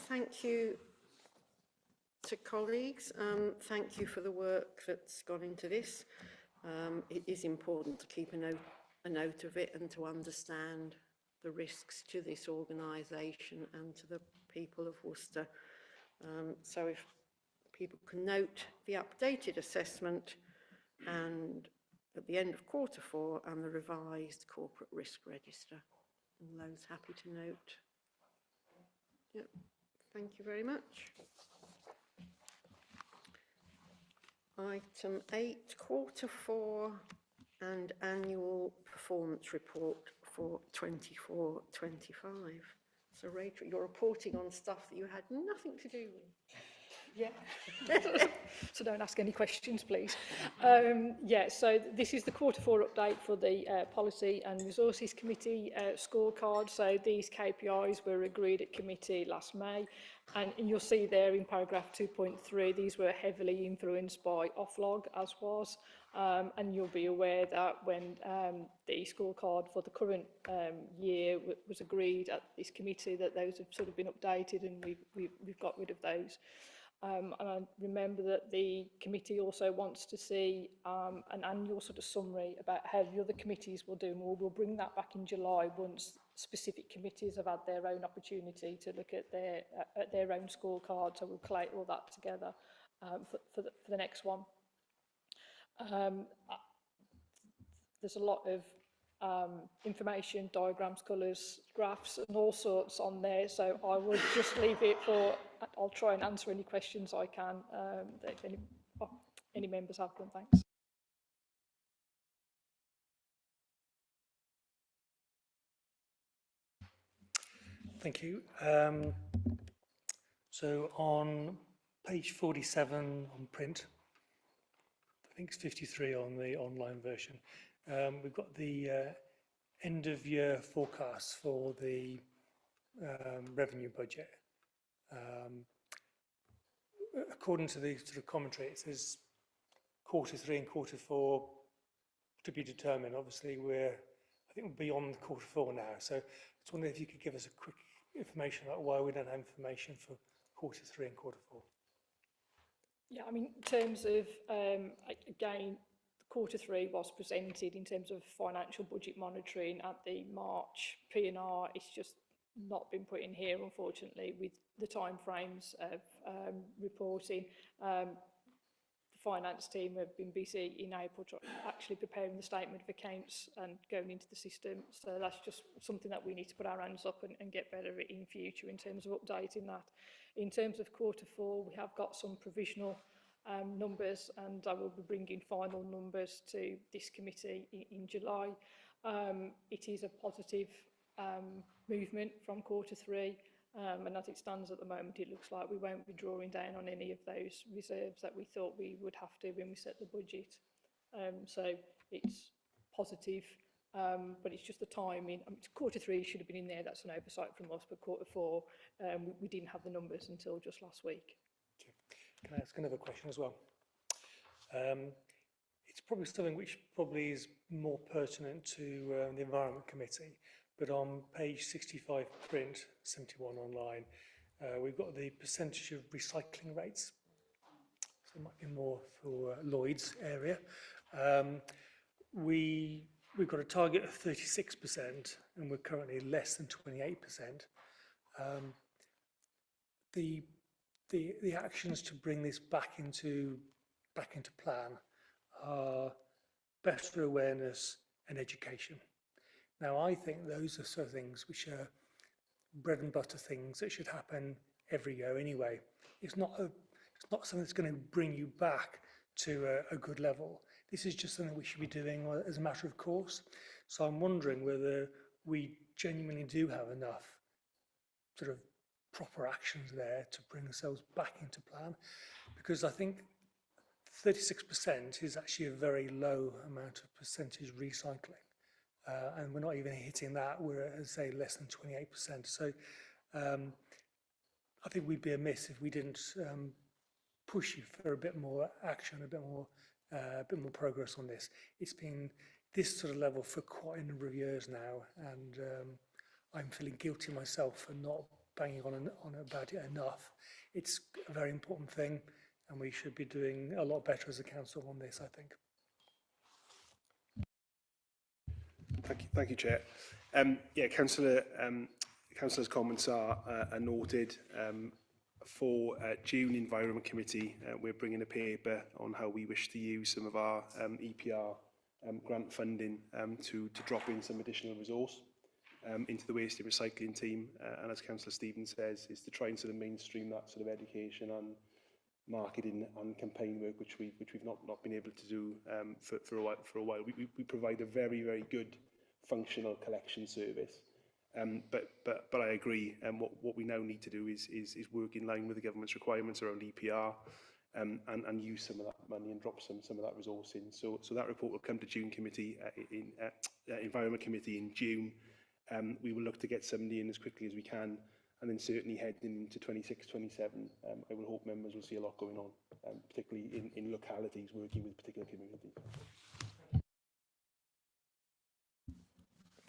Thank you to colleagues. Thank you for the work that's gone into this. It is important to keep a note of it and to understand the risks to this organisation and to the people of Worcester. So if people can note the updated assessment and at the end of Q4 and the revised corporate risk register. All those happy to note? Yep. Thank you very much. Item 8, Quarter 4 and Annual Performance Report for 24-25. So Rachel, you're reporting on stuff that you had nothing to do with. Yeah, so don't ask any questions, please. Yeah, so this is the Quarter 4 update for the Policy and Resources Committee scorecard. So these KPIs were agreed at committee last May, and you'll see there in paragraph 2.3, these were heavily influenced by Oflog, as was. And you'll be aware that when the scorecard for the current year was agreed at this committee, that those have sort of been updated, and we've got rid of those. And I remember that the committee also wants to see an annual sort of summary about how the other committees will do, and we'll bring that back in July once specific committees have had their own opportunity to look at their own scorecard. So we'll collate all that together for the next one. There's a lot of information, diagrams, colours, graphs and all sorts on there, so I would just leave it for, I'll try and answer any questions I can that if any members have them. Thanks. Thank you. So on page 47 on print, I think it's 53 on the online version, we've got the end of year forecast for the revenue budget. According to the sort of commentary, it says Q3 and Q4 to be determined. Obviously, I think we're beyond Q4 now. So I just wonder if you could give us a quick information about why we don't have information for Q3 and Q4. Yeah, I mean, in terms of, again, Q3 was presented in terms of financial budget monitoring at the March P&R. It's just not been put in here, unfortunately, with the timeframes of reporting. The finance team have been busy in April actually preparing the statement of accounts and going into the system. So that's just something that we need to put our hands up and get better at in future in terms of updating that. In terms of Q4, we have got some provisional numbers, and I will be bringing final numbers to this committee in July. It is a positive movement from Q3, and as it stands at the moment, it looks like we won't be drawing down on any of those reserves that we thought we would have to when we set the budget. So it's positive, but it's just the timing. I mean, Q3 should have been in there, that's an oversight from us, but Q4, we didn't have the numbers until just last week. Can I ask another question as well? It's probably something which probably is more pertinent to the Environment Committee, but on page 65 print, 71 online, we've got the percentage of recycling rates. So it might be more for Lloyd's area. We've got a target of 36%, and we're currently less than 28%. The actions to bring this back into plan are better awareness and education. Now, I think those are sort of things which are bread and butter things that should happen every year anyway. It's not something that's going to bring you back to a good level. This is just something we should be doing as a matter of course. So I'm wondering whether we genuinely do have enough sort of proper actions there to bring ourselves back into plan, because I think 36% is actually a very low amount of percentage recycling. And we're not even hitting that, we're at, say, less than 28%. So I think we'd be amiss if we didn't push you for a bit more action, a bit more progress on this. It's been this sort of level for quite a number of years now, and I'm feeling guilty myself for not banging on about it enough. It's a very important thing, and we should be doing a lot better as a council on this, I think. Thank you, Chair. Yeah, Councillor's comments are noted. For June Environment Committee, we're bringing a paper on how we wish to use some of our EPR grant funding to drop in some additional resource into the waste and recycling team. And as Councillor Stevens says, is to try and sort of mainstream that sort of education on marketing and campaign work, which we've not been able to do for a while. We provide a very good functional collection service. But I agree. What we now need to do is work in line with the government's requirements around EPR, and use some of that money and drop some of that resource in. So that report will come to June committee Environment Committee in June. We will look to get somebody in as quickly as we can, and then certainly heading into 26-27, I will hope members will see a lot going on, particularly in localities working with particular communities.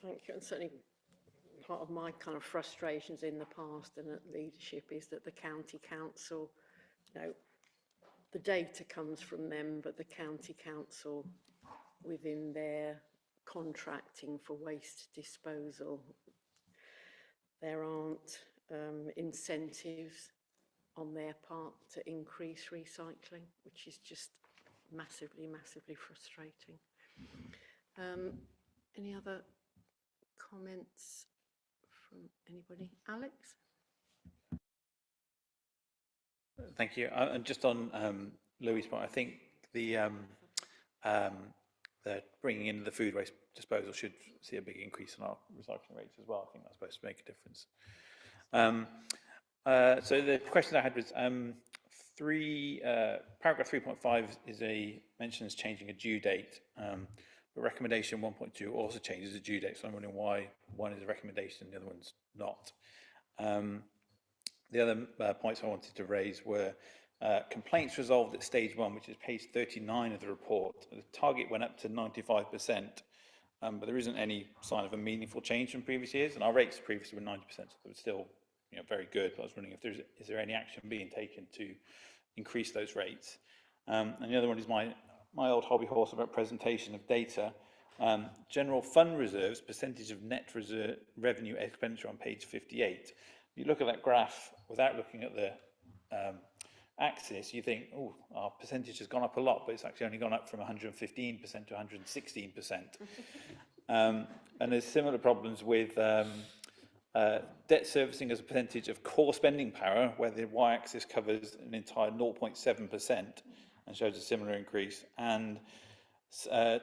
Thank you. And certainly part of my kind of frustrations in the past and at leadership is that the county council, you know, the data comes from them, but the county council within their contracting for waste disposal, there aren't incentives on their part to increase recycling, which is just massively frustrating. Any other comments from anybody? Alex? Thank you. And just on Louis' point, I think the bringing in the food waste disposal should see a big increase in our recycling rates as well. I think that's supposed to make a difference. So the question I had was paragraph 3.5 is mentions changing a due date, but recommendation 1.2 also changes the due date. So I'm wondering why one is a recommendation and the other one's not. The other points I wanted to raise were complaints resolved at stage 1, which is page 39 of the report. The target went up to 95%, but there isn't any sign of a meaningful change from previous years, and our rates previously were 90%, so they were still, you know, very good. But I was wondering if is there any action being taken to increase those rates? And the other one is my old hobby horse about presentation of data. General fund reserves, percentage of net revenue expenditure on page 58. You look at that graph without looking at the axis, you think, oh, our percentage has gone up a lot, but it's actually only gone up from 115% to 116%. And there's similar problems with debt servicing as a percentage of core spending power, where the y-axis covers an entire 0.7% and shows a similar increase, and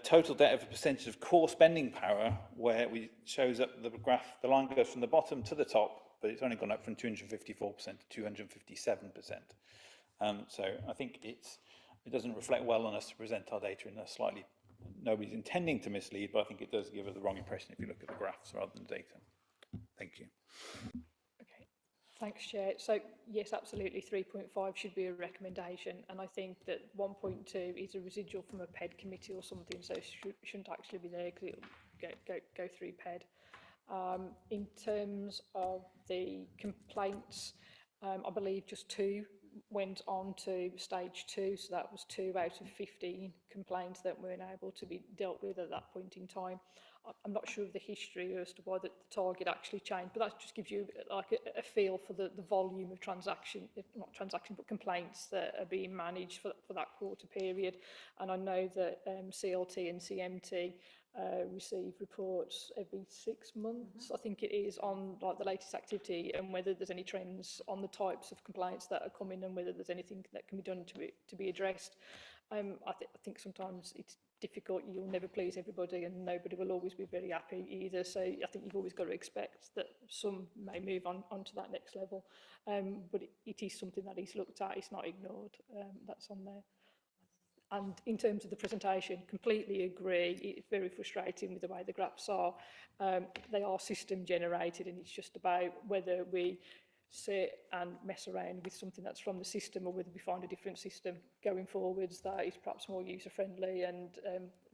total debt of a percentage of core spending power, where it shows up the graph, the line goes from the bottom to the top, but it's only gone up from 254% to 257%. So I think it doesn't reflect well on us to present our data in a slightly, nobody's intending to mislead, but I think it does give us the wrong impression if you look at the graphs rather than the data. Thank you. Okay, thanks, Chair. So yes, absolutely, 3.5 should be a recommendation, and I think that 1.2 is a residual from a PED committee or something, so it shouldn't actually be there because it'll go through PED. In terms of the complaints, I believe just 2 went on to stage 2, so that was 2 out of 15 complaints that weren't able to be dealt with at that point in time. I'm not sure of the history as to why the target actually changed, but that just gives you like a feel for the volume of but complaints that are being managed for that quarter period. And I know that CLT and CMT receive reports every 6 months, I think it is, on like the latest activity and whether there's any trends on the types of complaints that are coming and whether there's anything that can be done to be addressed. I think sometimes it's difficult. You'll never please everybody and nobody will always be very happy either, so I think you've always got to expect that some may move on to that next level, but it is something that is looked at, it's not ignored. That's on there. And in terms of the presentation, completely agree. It's very frustrating with the way the graphs are. They are system generated, and it's just about whether we sit and mess around with something that's from the system or whether we find a different system going forwards that is perhaps more user-friendly and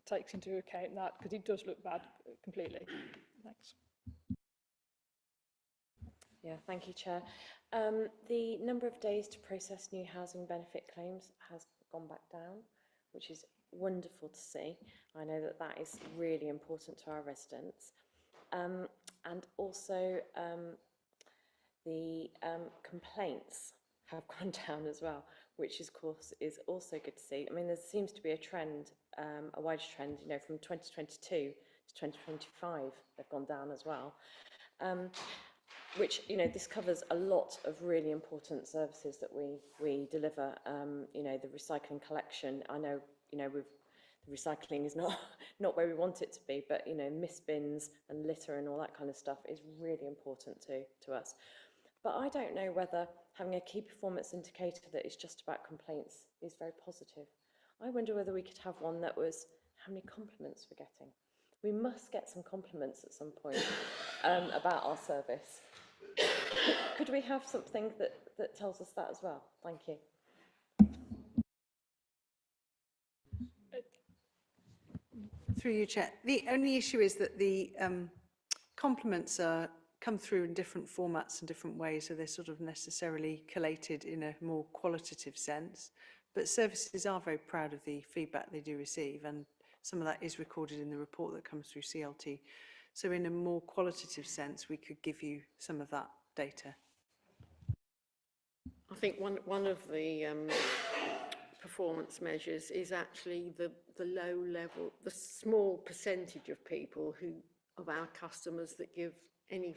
takes into account that, because it does look bad completely. Thanks. Yeah, thank you, Chair. The number of days to process new housing benefit claims has gone back down, which is wonderful to see. I know that that is really important to our residents. And also the complaints have gone down as well, which of course is also good to see. I mean, there seems to be a trend, a wider trend, you know, from 2022 to 2025, they've gone down as well. which, you know, this covers a lot of really important services that we deliver. You know, the recycling collection, I know, you know, the recycling is not where we want it to be, but, you know, mist bins and litter and all that kind of stuff is really important to us. But I don't know whether having a key performance indicator that is just about complaints is very positive. I wonder whether we could have one that was how many compliments we're getting. We must get some compliments at some point about our service. Could we have something that tells us that as well? Thank you. Through you, Chair. The only issue is that the compliments come through in different formats and different ways, so they're sort of necessarily collated in a more qualitative sense. But services are very proud of the feedback they do receive, and some of that is recorded in the report that comes through CLT. So in a more qualitative sense, we could give you some of that data. I think one of the performance measures is actually the low level, the small percentage of people of our customers that give any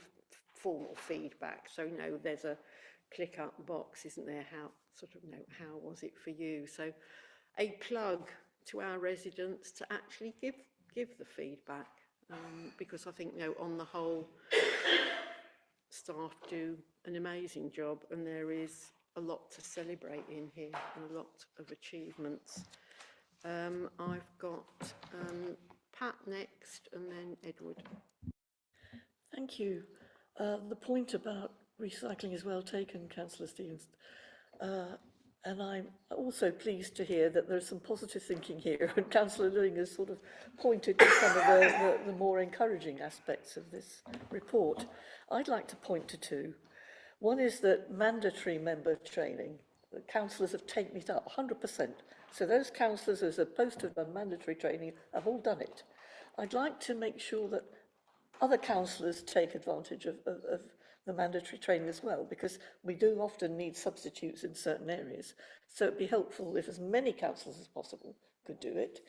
formal feedback. So, you know, there's a click up box, isn't there? How was it for you? So a plug to our residents to actually give the feedback, because I think, you know, on the whole, staff do an amazing job, and there is a lot to celebrate in here and a lot of achievements. I've got Pat next and then Edward. Thank you. The point about recycling is well taken, Councillor Stevens. And I'm also pleased to hear that there's some positive thinking here, and Councillor Lewing has sort of pointed to some of the more encouraging aspects of this report. I'd like to point to two. One is that mandatory member training. The councillors have taken it up 100%. So those councillors who are supposed to have done mandatory training have all done it. I'd like to make sure that other councillors take advantage of the mandatory training as well, because we do often need substitutes in certain areas. So it'd be helpful if as many councillors as possible could do it,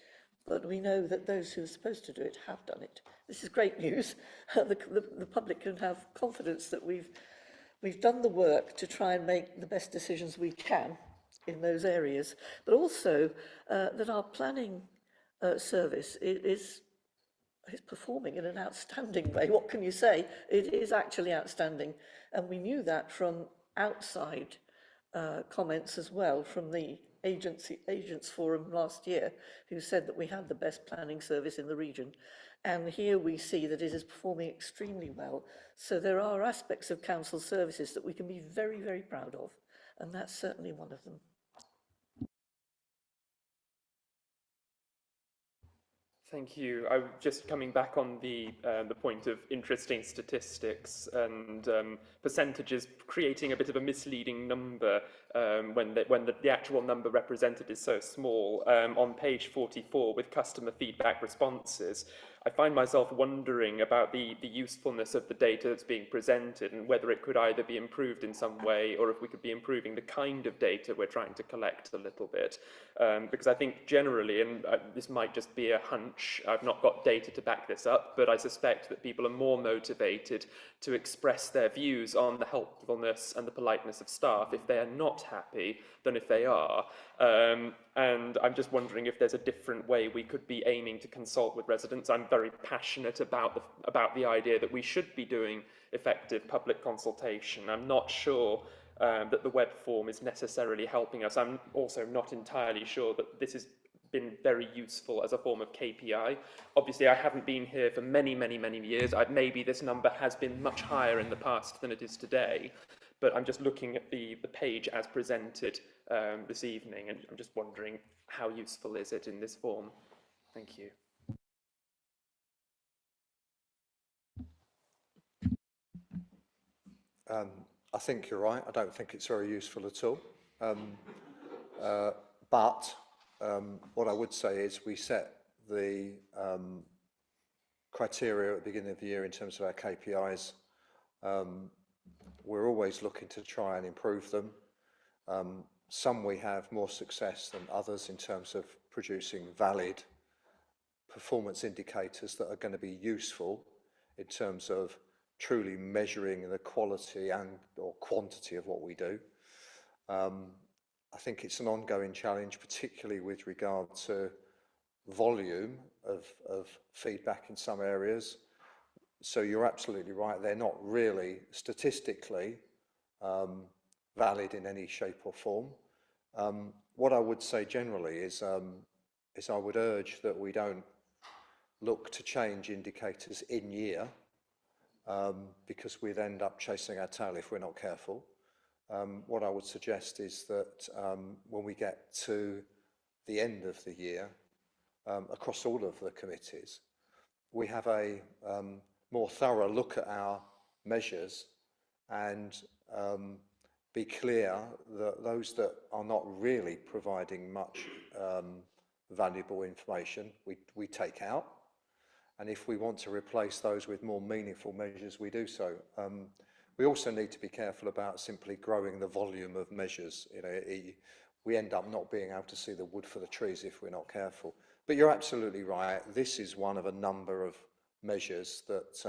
but we know that those who are supposed to do it have done it. This is great news. The public can have confidence that we've done the work to try and make the best decisions we can in those areas, but also that our planning service is performing in an outstanding way. What can you say? It is actually outstanding. And we knew that from outside comments as well, from the Agents Forum last year, who said that we had the best planning service in the region. And here we see that it is performing extremely well. So there are aspects of council services that we can be very, very proud of. And that's certainly one of them. Thank you. I'm just coming back on the point of interesting statistics and percentages creating a bit of a misleading number when the actual number represented is so small. On page 44 with customer feedback responses, I find myself wondering about the usefulness of the data that's being presented and whether it could either be improved in some way or if we could be improving the kind of data we're trying to collect a little bit. Because I think generally, and this might just be a hunch, I've not got data to back this up, but I suspect that people are more motivated to express their views on the helpfulness and the politeness of staff if they are not happy than if they are. And I'm just wondering if there's a different way we could be aiming to consult with residents. I'm very passionate about the idea that we should be doing effective public consultation. I'm not sure that the web form is necessarily helping us. I'm also not entirely sure that this has been very useful as a form of KPI. Obviously, I haven't been here for many, many, many years. Maybe this number has been much higher in the past than it is today. But I'm just looking at the page as presented this evening, and I'm just wondering how useful is it in this form? Thank you. I think you're right. I don't think it's very useful at all. But what I would say is we set the criteria at the beginning of the year in terms of our KPIs. We're always looking to try and improve them. Some we have more success than others in terms of producing valid performance indicators that are going to be useful in terms of truly measuring the quality and or quantity of what we do. I think it's an ongoing challenge, particularly with regard to volume of feedback in some areas. So you're absolutely right, they're not really statistically valid in any shape or form. What I would say generally is I would urge that we don't look to change indicators in year, because we'd end up chasing our tail if we're not careful. What I would suggest is that when we get to the end of the year, across all of the committees, we have a more thorough look at our measures and be clear that those that are not really providing much valuable information, we take out. And if we want to replace those with more meaningful measures, we do so. We also need to be careful about simply growing the volume of measures. You know, we end up not being able to see the wood for the trees if we're not careful. But you're absolutely right. This is one of a number of measures that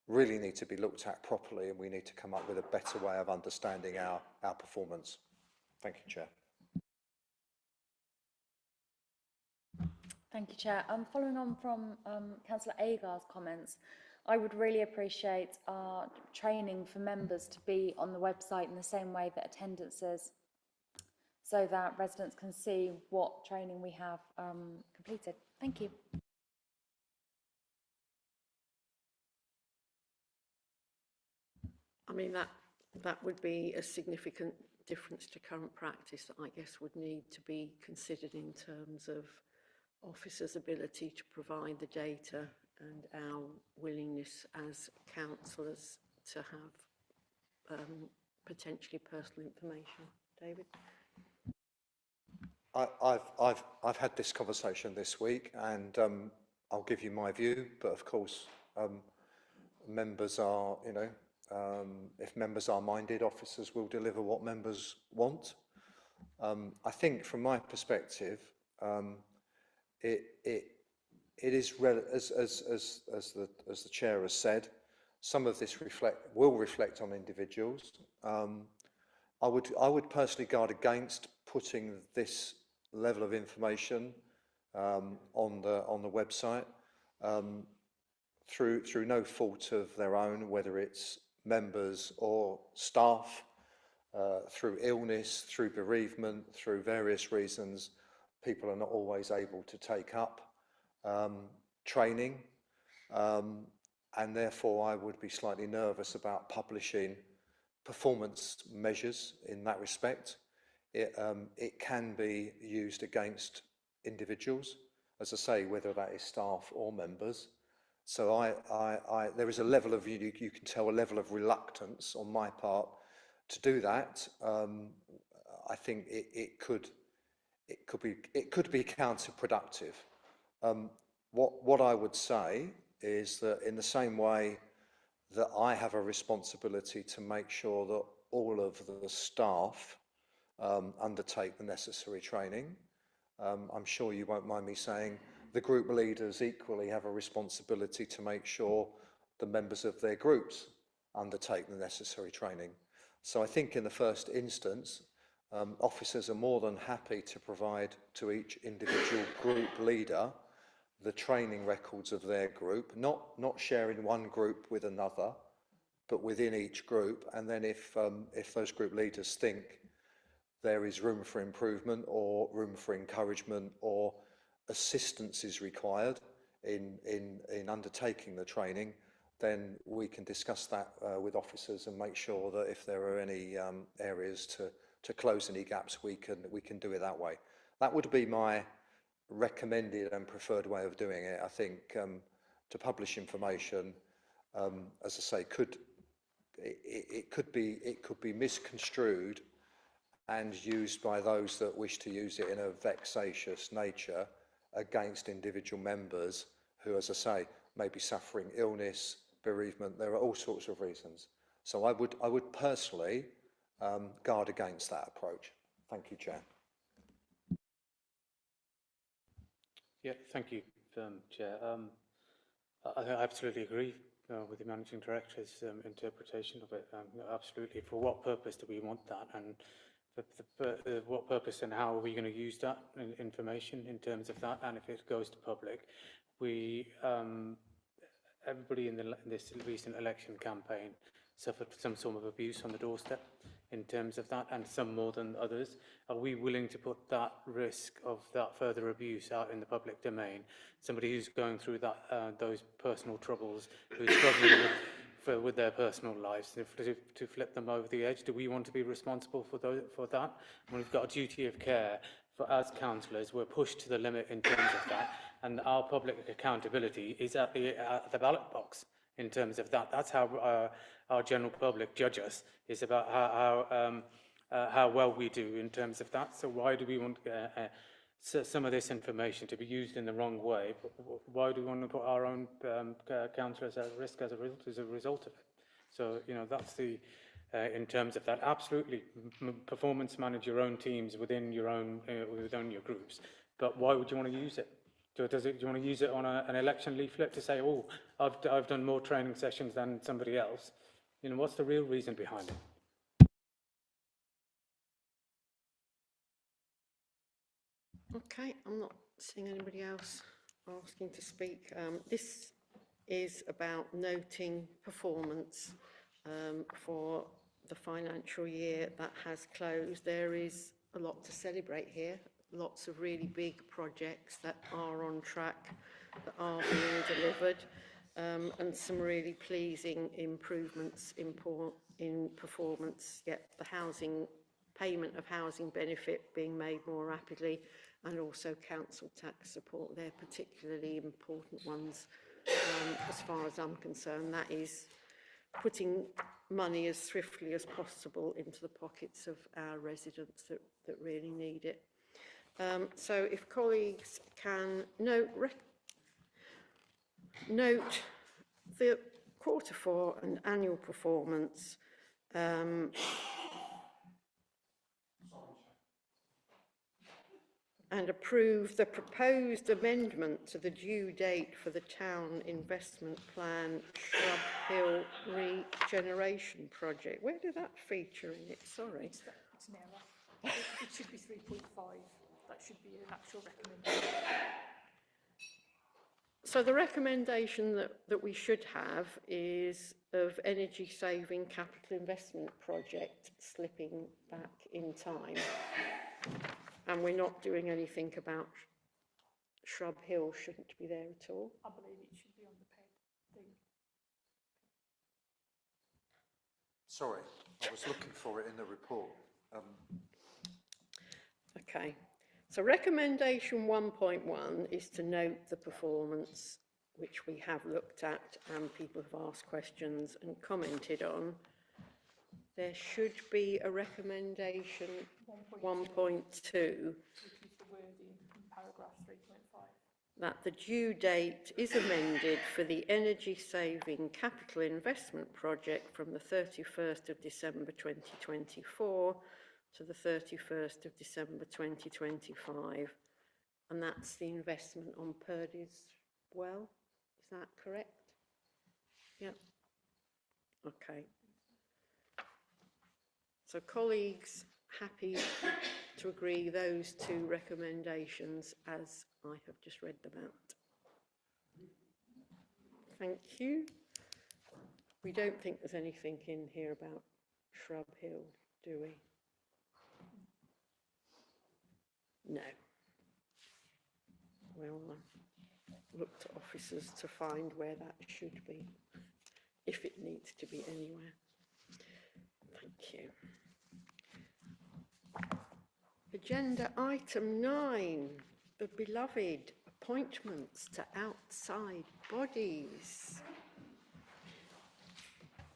really need to be looked at properly, and we need to come up with a better way of understanding our performance. Thank you, Chair. Thank you, Chair. Following on from Councillor Agar's comments, I would really appreciate our training for members to be on the website in the same way that attendance is, so that residents can see what training we have completed. Thank you. I mean, that would be a significant difference to current practice that I guess would need to be considered in terms of officers' ability to provide the data and our willingness as councillors to have potentially personal information. David? I've had this conversation this week, and I'll give you my view, but of course members are, you know, if members are minded, officers will deliver what members want. I think from my perspective, it is as the chair has said, some of this will reflect on individuals. I would personally guard against putting this level of information on the website through no fault of their own, whether it's members or staff, through illness, through bereavement, through various reasons. People are not always able to take up training, and therefore I would be slightly nervous about publishing performance measures in that respect. It can be used against individuals, as I say, whether that is staff or members. So there is a level of, you can tell, a level of reluctance on my part to do that. I think it could be counterproductive. What I would say is that in the same way that I have a responsibility to make sure that all of the staff undertake the necessary training, I'm sure you won't mind me saying the group leaders equally have a responsibility to make sure the members of their groups undertake the necessary training. So I think in the first instance, officers are more than happy to provide to each individual group leader the training records of their group, not sharing one group with another, but within each group. And then if those group leaders think there is room for improvement or room for encouragement or assistance is required in undertaking the training, then we can discuss that with officers and make sure that if there are any areas to close any gaps, we can do it that way. That would be my recommended and preferred way of doing it. I think to publish information, as I say, it could be misconstrued and used by those that wish to use it in a vexatious nature against individual members who, as I say, may be suffering illness, bereavement. There are all sorts of reasons. So I would personally guard against that approach. Thank you, Chair. Yeah, thank you, Chair. I absolutely agree with the managing director's interpretation of it. Absolutely. For what purpose do we want that, and what purpose and how are we going to use that information in terms of that? And if it goes to public, we everybody in this recent election campaign suffered some sort of abuse on the doorstep in terms of that, and some more than others. Are we willing to put that risk of that further abuse out in the public domain? Somebody who's going through that those personal troubles, who's struggling with their personal lives, to flip them over the edge? Do we want to be responsible for that? And we've got a duty of care as councillors. We're pushed to the limit in terms of that, and our public accountability is at the ballot box in terms of that. That's how our general public judge us, is about how well we do in terms of that. So why do we want some of this information to be used in the wrong way? Why do we want to put our own councillors at risk as a result of it? So, you know, that's the in terms of that. Absolutely, performance manage your own teams within your own within your groups. But why would you want to use it? Do you want to use it on an election leaflet to say, oh, I've done more training sessions than somebody else? You know, what's the real reason behind it? Okay, I'm not seeing anybody else asking to speak. This is about noting performance for the financial year that has closed. There is a lot to celebrate here. Lots of really big projects that are on track, that are being delivered, and some really pleasing improvements in performance. Yet the payment of housing benefit being made more rapidly, and also council tax support. They're particularly important ones as far as I'm concerned. That is putting money as swiftly as possible into the pockets of our residents that really need it. So if colleagues can note the Q4 and annual performance and approve the proposed amendment to the due date for the town investment plan Shrub Hill regeneration project. Where did that feature in it? Sorry. It's an error. It should be 3.5. That should be an actual recommendation. So the recommendation that we should have is of energy saving capital investment project slipping back in time. And we're not doing anything about Shrub Hill, shouldn't be there at all. I believe it should be on the thing. Sorry, I was looking for it in the report. Okay, so recommendation 1.1 is to note the performance, which we have looked at and people have asked questions and commented on. There should be a recommendation 1.2, which is the wording in paragraph 3.5. that the due date is amended for the energy saving capital investment project from the 31st of December 2024 to the 31st of December 2025. And that's the investment on Purdy's Well. Is that correct? Yeah. Okay. So colleagues, happy to agree those two recommendations as I have just read them out. Thank you. We don't think there's anything in here about Shrub Hill, do we? No. We'll look to officers to find where that should be, if it needs to be anywhere. Thank you. Agenda item 9, the beloved appointments to outside bodies.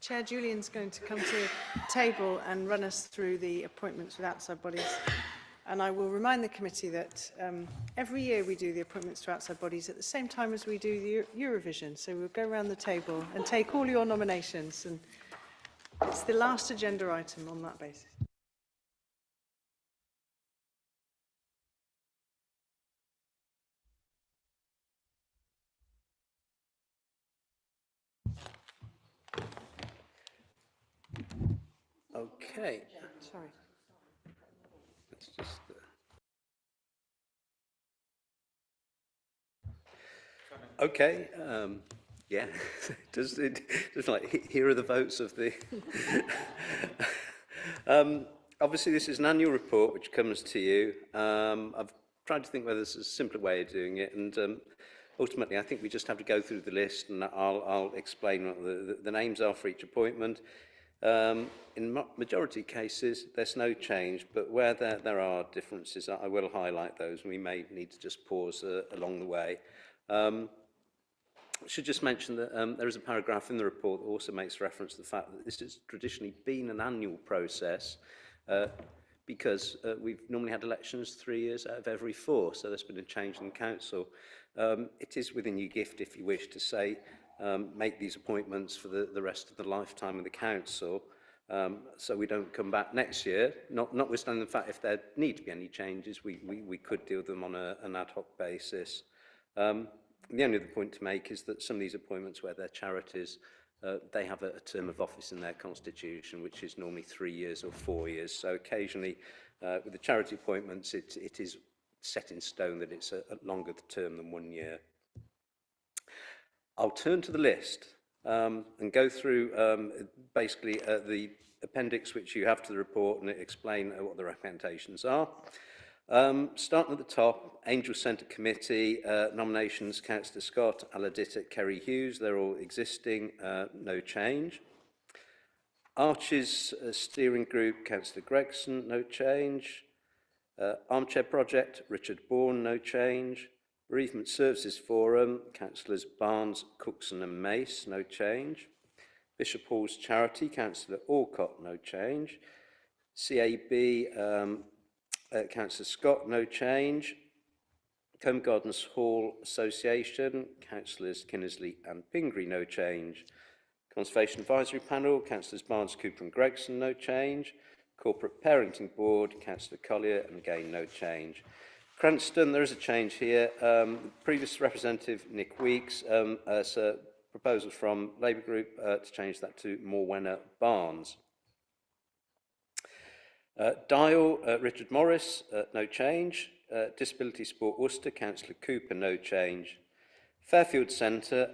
Chair Julian's going to come to the table and run us through the appointments with outside bodies. And I will remind the committee that every year we do the appointments to outside bodies at the same time as we do the Eurovision. So we'll go around the table and take all your nominations. And it's the last agenda item on that basis. Okay. Sorry. Let's just... Okay, yeah, does like, here are the votes of the... Obviously, this is an annual report which comes to you. I've tried to think whether there's a simpler way of doing it, and ultimately, I think we just have to go through the list, and I'll explain what the names are for each appointment. In majority cases, there's no change, but where there are differences, I will highlight those, and we may need to just pause along the way. I should just mention that there is a paragraph in the report that also makes reference to the fact that this has traditionally been an annual process because we've normally had elections 3 years out of every 4, so there's been a change in council. It is within your gift, if you wish to say, make these appointments for the rest of the lifetime of the council, so we don't come back next year. Notwithstanding the fact if there need to be any changes, we could deal with them on an ad hoc basis. The only other point to make is that some of these appointments where they're charities, they have a term of office in their constitution, which is normally 3 years or 4 years. So occasionally, with the charity appointments, it is set in stone that it's a longer term than 1 year. I'll turn to the list and go through basically the appendix which you have to the report and explain what the recommendations are. Starting at the top, Angel Centre Committee, nominations, Councillor Scott, Aladit, Kerry Hughes, they're all existing, no change. Arches Steering Group, Councillor Gregson, no change. Armchair Project, Richard Bourne, no change. Bereavement Services Forum, Councillors Barnes, Cookson and Mace, no change. Bishop Hall's Charity, Councillor Alcott, no change. CAB, Councillor Scott, no change. Combe Gardens Hall Association, Councillors Kinnersley and Pingree, no change. Conservation Advisory Panel, Councillors Barnes, Cooper and Gregson, no change. Corporate Parenting Board, Councillor Collier, and again, no change. Cranston, there is a change here. Previous representative, Nick Weeks, has a proposal from Labour Group to change that to Morwenna Barnes. Dial, Richard Morris, no change. Disability Sport Worcester, Councillor Cooper, no change. Fairfield Centre,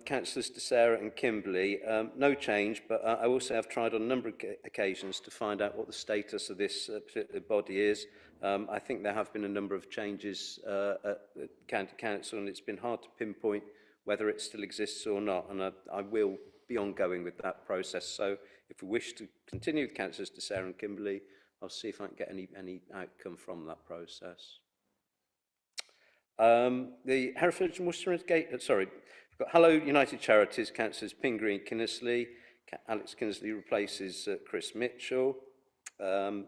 Councillors DeSera and Kimberley, no change, but I also have tried on a number of occasions to find out what the status of this particular body is. I think there have been a number of changes at County Council, and it's been hard to pinpoint whether it still exists or not, and I will be ongoing with that process. So if we wish to continue with Councillors DeSera and Kimberley, I'll see if I can get any outcome from that process. The Hereford and Worcester Gate, sorry, we've got Hello United Charities, Councillors Pingree and Kinnersley. Alex Kinnersley replaces Chris Mitchell. The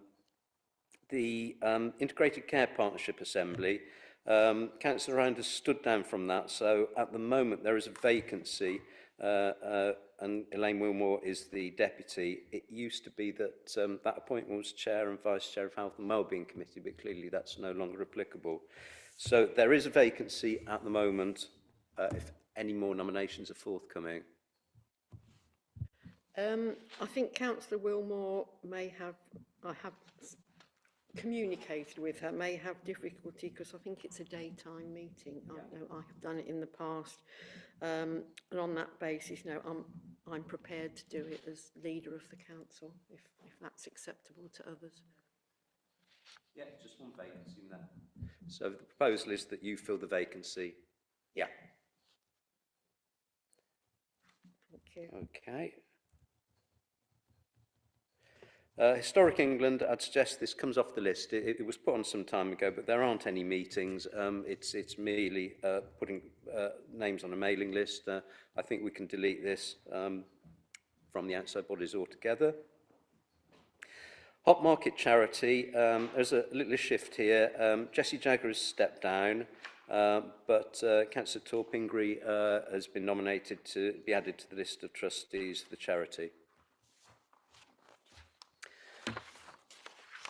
Integrated Care Partnership Assembly, Councillor Ryan has stood down from that, so at the moment there is a vacancy and Elaine Wilmore is the deputy. It used to be that that appointment was chair and vice chair of Health and Wellbeing Committee, but clearly that's no longer applicable. So there is a vacancy at the moment, if any more nominations are forthcoming. I think Councillor Wilmore may have, I have communicated with her, may have difficulty because I think it's a daytime meeting. I know I have done it in the past. And on that basis, no, I'm prepared to do it as leader of the council, if that's acceptable to others. Yeah, just one vacancy in there. So the proposal is that you fill the vacancy. Yeah. Thank you. Okay. Historic England, I'd suggest this comes off the list. It was put on some time ago, but there aren't any meetings. It's merely putting names on a mailing list. I think we can delete this from the outside bodies altogether. Hot Market Charity, there's a little shift here. Jessie Jagger has stepped down, but Councillor Tor Pingree has been nominated to be added to the list of trustees of the charity.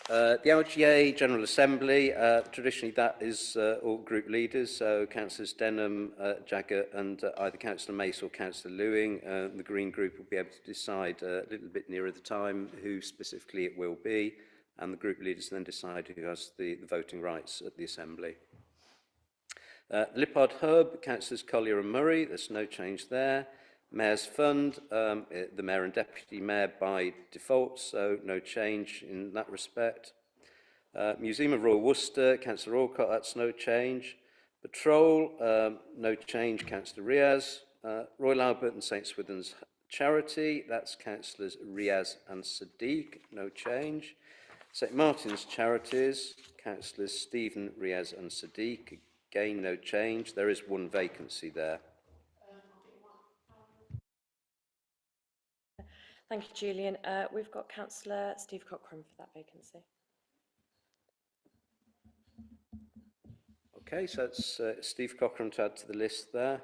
The LGA General Assembly, traditionally that is all group leaders, so Councillors Denham, Jagger and either Councillor Mace or Councillor Lewing. The Green Group will be able to decide a little bit nearer the time who specifically it will be, and the group leaders then decide who has the voting rights at the Assembly. Lippard Hub, Councillors Collier and Murray, there's no change there. Mayor's Fund, the Mayor and Deputy Mayor by default, so no change in that respect. Museum of Royal Worcester, Councillor Alcott, that's no change. Patrol, no change, Councillor Riaz. Royal Albert and St Swithin's Charity, that's Councillors Riaz and Sadiq, no change. St Martin's Charities, Councillors Stephen, Riaz and Sadiq, again no change. There is one vacancy there. Thank you, Julian. We've got Councillor Steve Cockram for that vacancy. Okay, so it's Steve Cockram to add to the list there.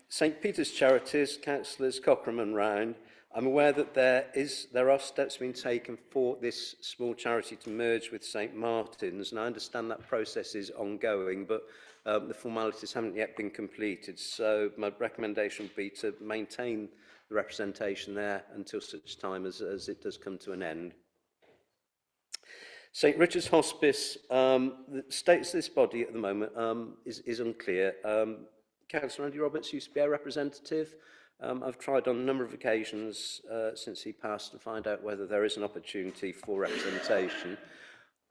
St Peter's Charities, Councillors Cockram and Round. I'm aware that there are steps being taken for this small charity to merge with St Martin's, and I understand that process is ongoing, but the formalities haven't yet been completed. So my recommendation would be to maintain the representation there until such time as it does come to an end. St Richard's Hospice, the status of this body at the moment is unclear. Councillor Andy Roberts used to be our representative. I've tried on a number of occasions since he passed to find out whether there is an opportunity for representation.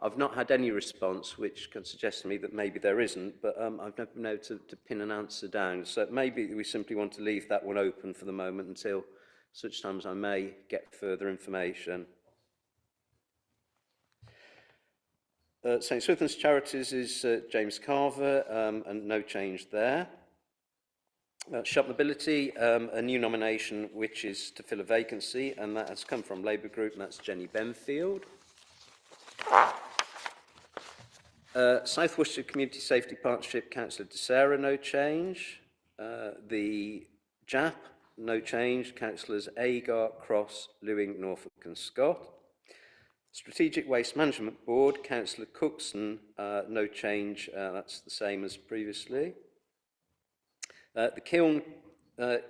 I've not had any response, which can suggest to me that maybe there isn't, but I've never been able to pin an answer down. So maybe we simply want to leave that one open for the moment until such time as I may get further information. St Swithin's Charities is James Carver, and no change there. Shop Mobility, a new nomination which is to fill a vacancy, and that has come from Labour Group, and that's Jenny Benfield. South Worcestershire Community Safety Partnership, Councillor De Serra, no change. The JAP, no change, Councillors Agar, Cross, Lewing, Norfolk and Scott. Strategic Waste Management Board, Councillor Cookson, no change, that's the same as previously. The Kiln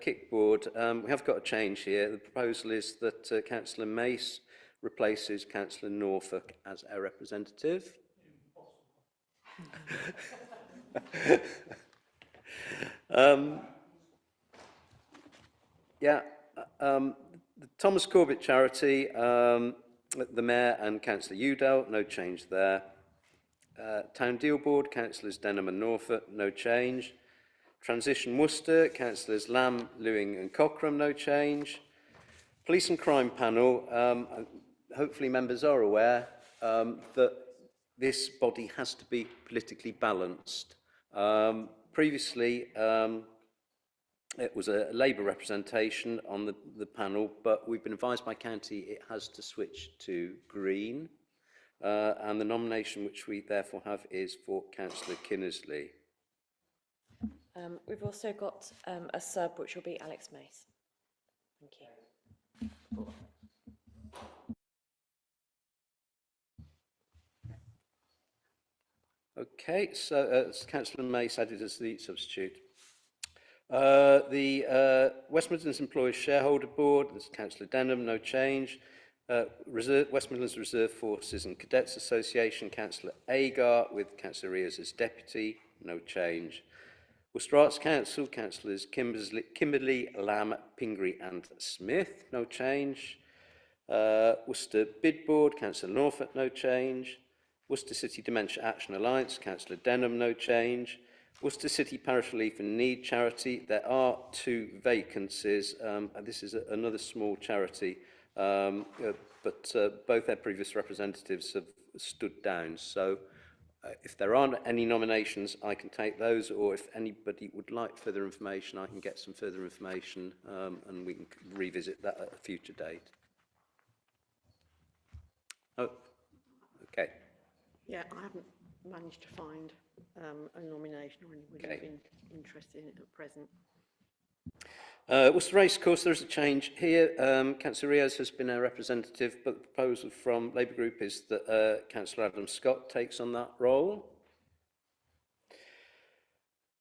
Kick Board, we have got a change here. The proposal is that Councillor Mace replaces Councillor Norfolk as our representative. The Thomas Corbett Charity, the Mayor and Councillor Udell, no change there. Town Deal Board, Councillors Denham and Norfolk, no change. Transition Worcester, Councillors Lamb, Lewing and Cockram, no change. Police and Crime Panel, hopefully members are aware that this body has to be politically balanced. Previously, it was a Labour representation on the panel, but we've been advised by county it has to switch to Green. And the nomination which we therefore have is for Councillor Kinnersley. We've also got a sub, which will be Alex Mace. Thank you. Okay, so Councillor Mace added as the substitute. The West Midlands Employees Shareholder Board, there's Councillor Denham, no change. West Midlands Reserve Forces and Cadets Association, Councillor Agar with Councillor Riaz as deputy, no change. Worcester Arts Council, Councillors Kimberley, Lamb, Pingree and Smith, no change. Worcester Bid Board, Councillor Norfolk, no change. Worcester City Dementia Action Alliance, Councillor Denham, no change. Worcester City Parish Relief and Need Charity, there are 2 vacancies, and this is another small charity, but both their previous representatives have stood down. So if there aren't any nominations, I can take those, or if anybody would like further information, I can get some further information, and we can revisit that at a future date. Oh, okay. Yeah, I haven't managed to find a nomination or anybody who's been interested in it at present. Worcester Racecourse, there is a change here. Councillor Riaz has been our representative, but the proposal from Labour Group is that Councillor Adam Scott takes on that role.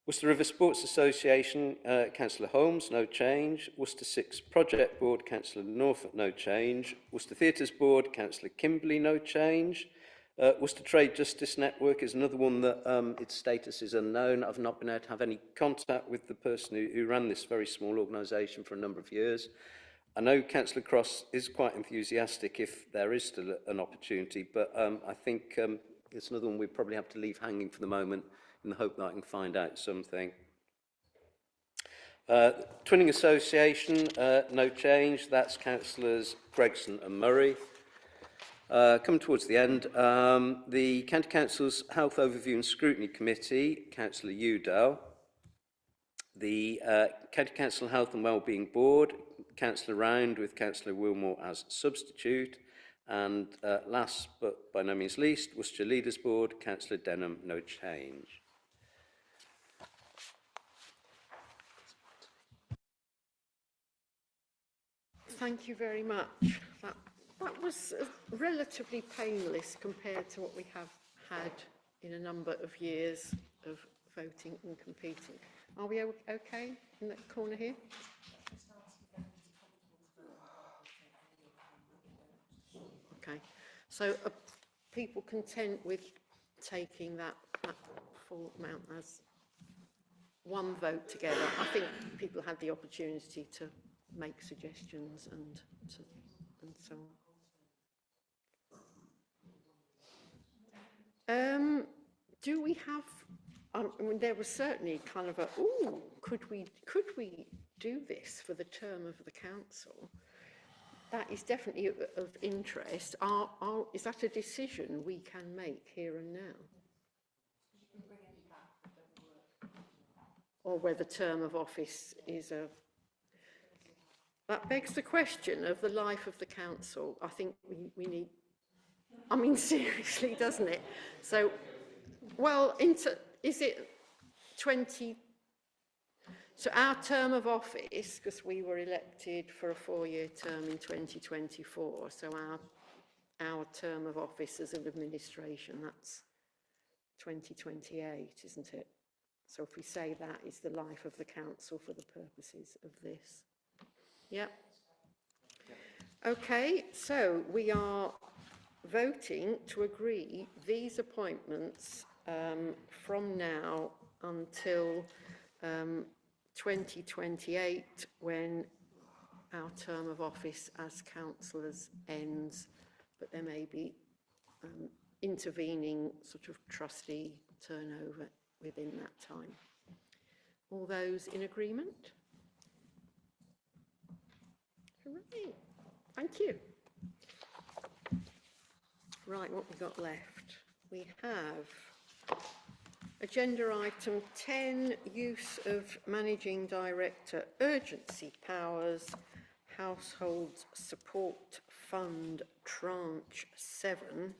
Worcester River Sports Association, Councillor Holmes, no change. Worcester Six Project Board, Councillor Norfolk, no change. Worcester Theatres Board, Councillor Kimberley, no change. Worcester Trade Justice Network is another one that its status is unknown. I've not been able to have any contact with the person who ran this very small organisation for a number of years. I know Councillor Cross is quite enthusiastic if there is still an opportunity, but I think it's another one we probably have to leave hanging for the moment in the hope that I can find out something. Twinning Association, no change. That's Councillors Gregson and Murray. Coming towards the end, the County Council's Health Overview and Scrutiny Committee, Councillor Udall. The County Council Health and Wellbeing Board, Councillor Round with Councillor Wilmore as substitute. And last but by no means least, Worcester Leaders Board, Councillor Denham, no change. Thank you very much. That was relatively painless compared to what we have had in a number of years of voting and competing. Are we okay in that corner here? Okay. So are people content with taking that full amount as one vote together? I think people had the opportunity to make suggestions and so on. Do we have? I mean, there was certainly kind of a, ooh, could we do this for the term of the council? That is definitely of interest. Is that a decision we can make here and now? Or whether term of office is a... That begs the question of the life of the council. I think we need... I mean, seriously, doesn't it? So, well, is it 20... So our term of office, because we were elected for a 4-year term in 2024, so our term of office as an administration, that's 2028, isn't it? So if we say that is the life of the council for the purposes of this. Yep. Okay, so we are voting to agree these appointments from now until 2028, when our term of office as councillors ends, but there may be intervening sort of trustee turnover within that time. All those in agreement? Hooray. Thank you. Right, what we got left? We have agenda item 10, use of Managing Director urgency powers, Household Support Fund Tranche 7,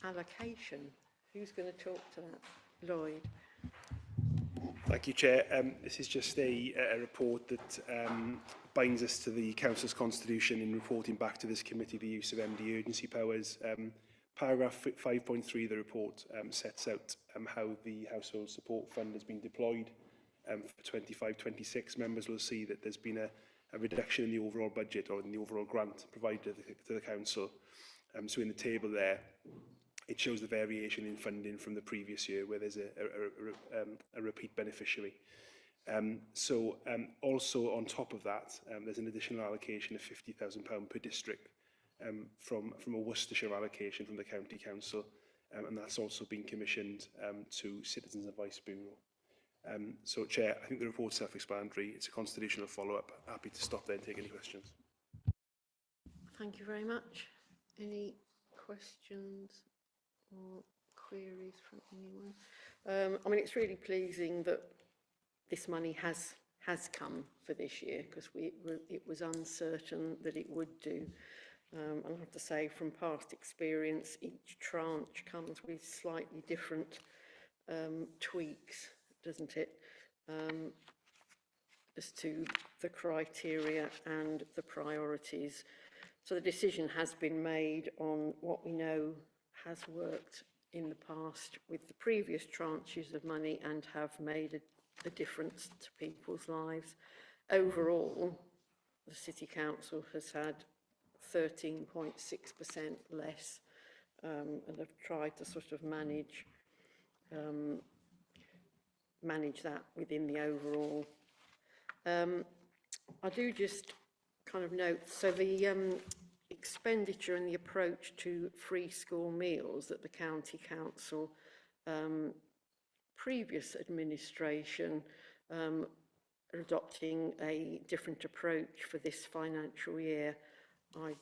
allocation. Who's going to talk to that? Lloyd. Thank you, Chair. This is just a report that binds us to the Council's constitution in reporting back to this committee the use of MD urgency powers. Paragraph 5.3 of the report sets out how the Household Support Fund has been deployed for 25-26. Members will see that there's been a reduction in the overall budget or in the overall grant provided to the Council. So in the table there, it shows the variation in funding from the previous year where there's a repeat beneficiary. Also on top of that, there's an additional allocation of £50,000 per district from a Worcestershire allocation from the County Council, and that's also been commissioned to Citizens Advice Bureau. So, Chair, I think the report's self-explanatory. It's a constitutional follow-up. Happy to stop there and take any questions. Thank you very much. Any questions or queries from anyone? I mean, it's really pleasing that this money has come for this year, because it was uncertain that it would do. I have to say, from past experience, each tranche comes with slightly different tweaks, doesn't it? as to the criteria and the priorities. So the decision has been made on what we know has worked in the past with the previous tranches of money and have made a difference to people's lives. Overall, the City Council has had 13.6% less and have tried to sort of manage that within the overall. I do just kind of note, so the expenditure and the approach to free school meals that the County Council previous administration are adopting a different approach for this financial year. I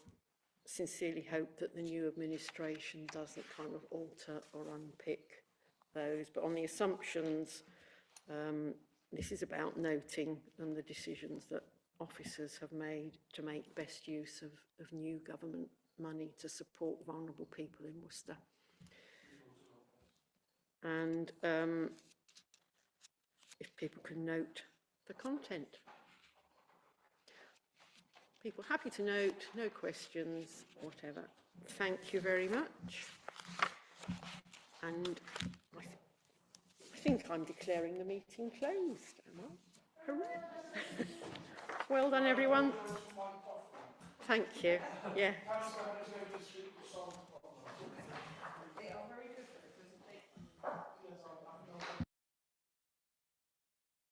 sincerely hope that the new administration doesn't kind of alter or unpick those, but on the assumptions, this is about noting the decisions that officers have made to make best use of new government money to support vulnerable people in Worcester. And if people can note the content. People happy to note, no questions, whatever. Thank you very much. And I think I'm declaring the meeting closed, am I? Hooray. Well done, everyone. Thank you. Yeah.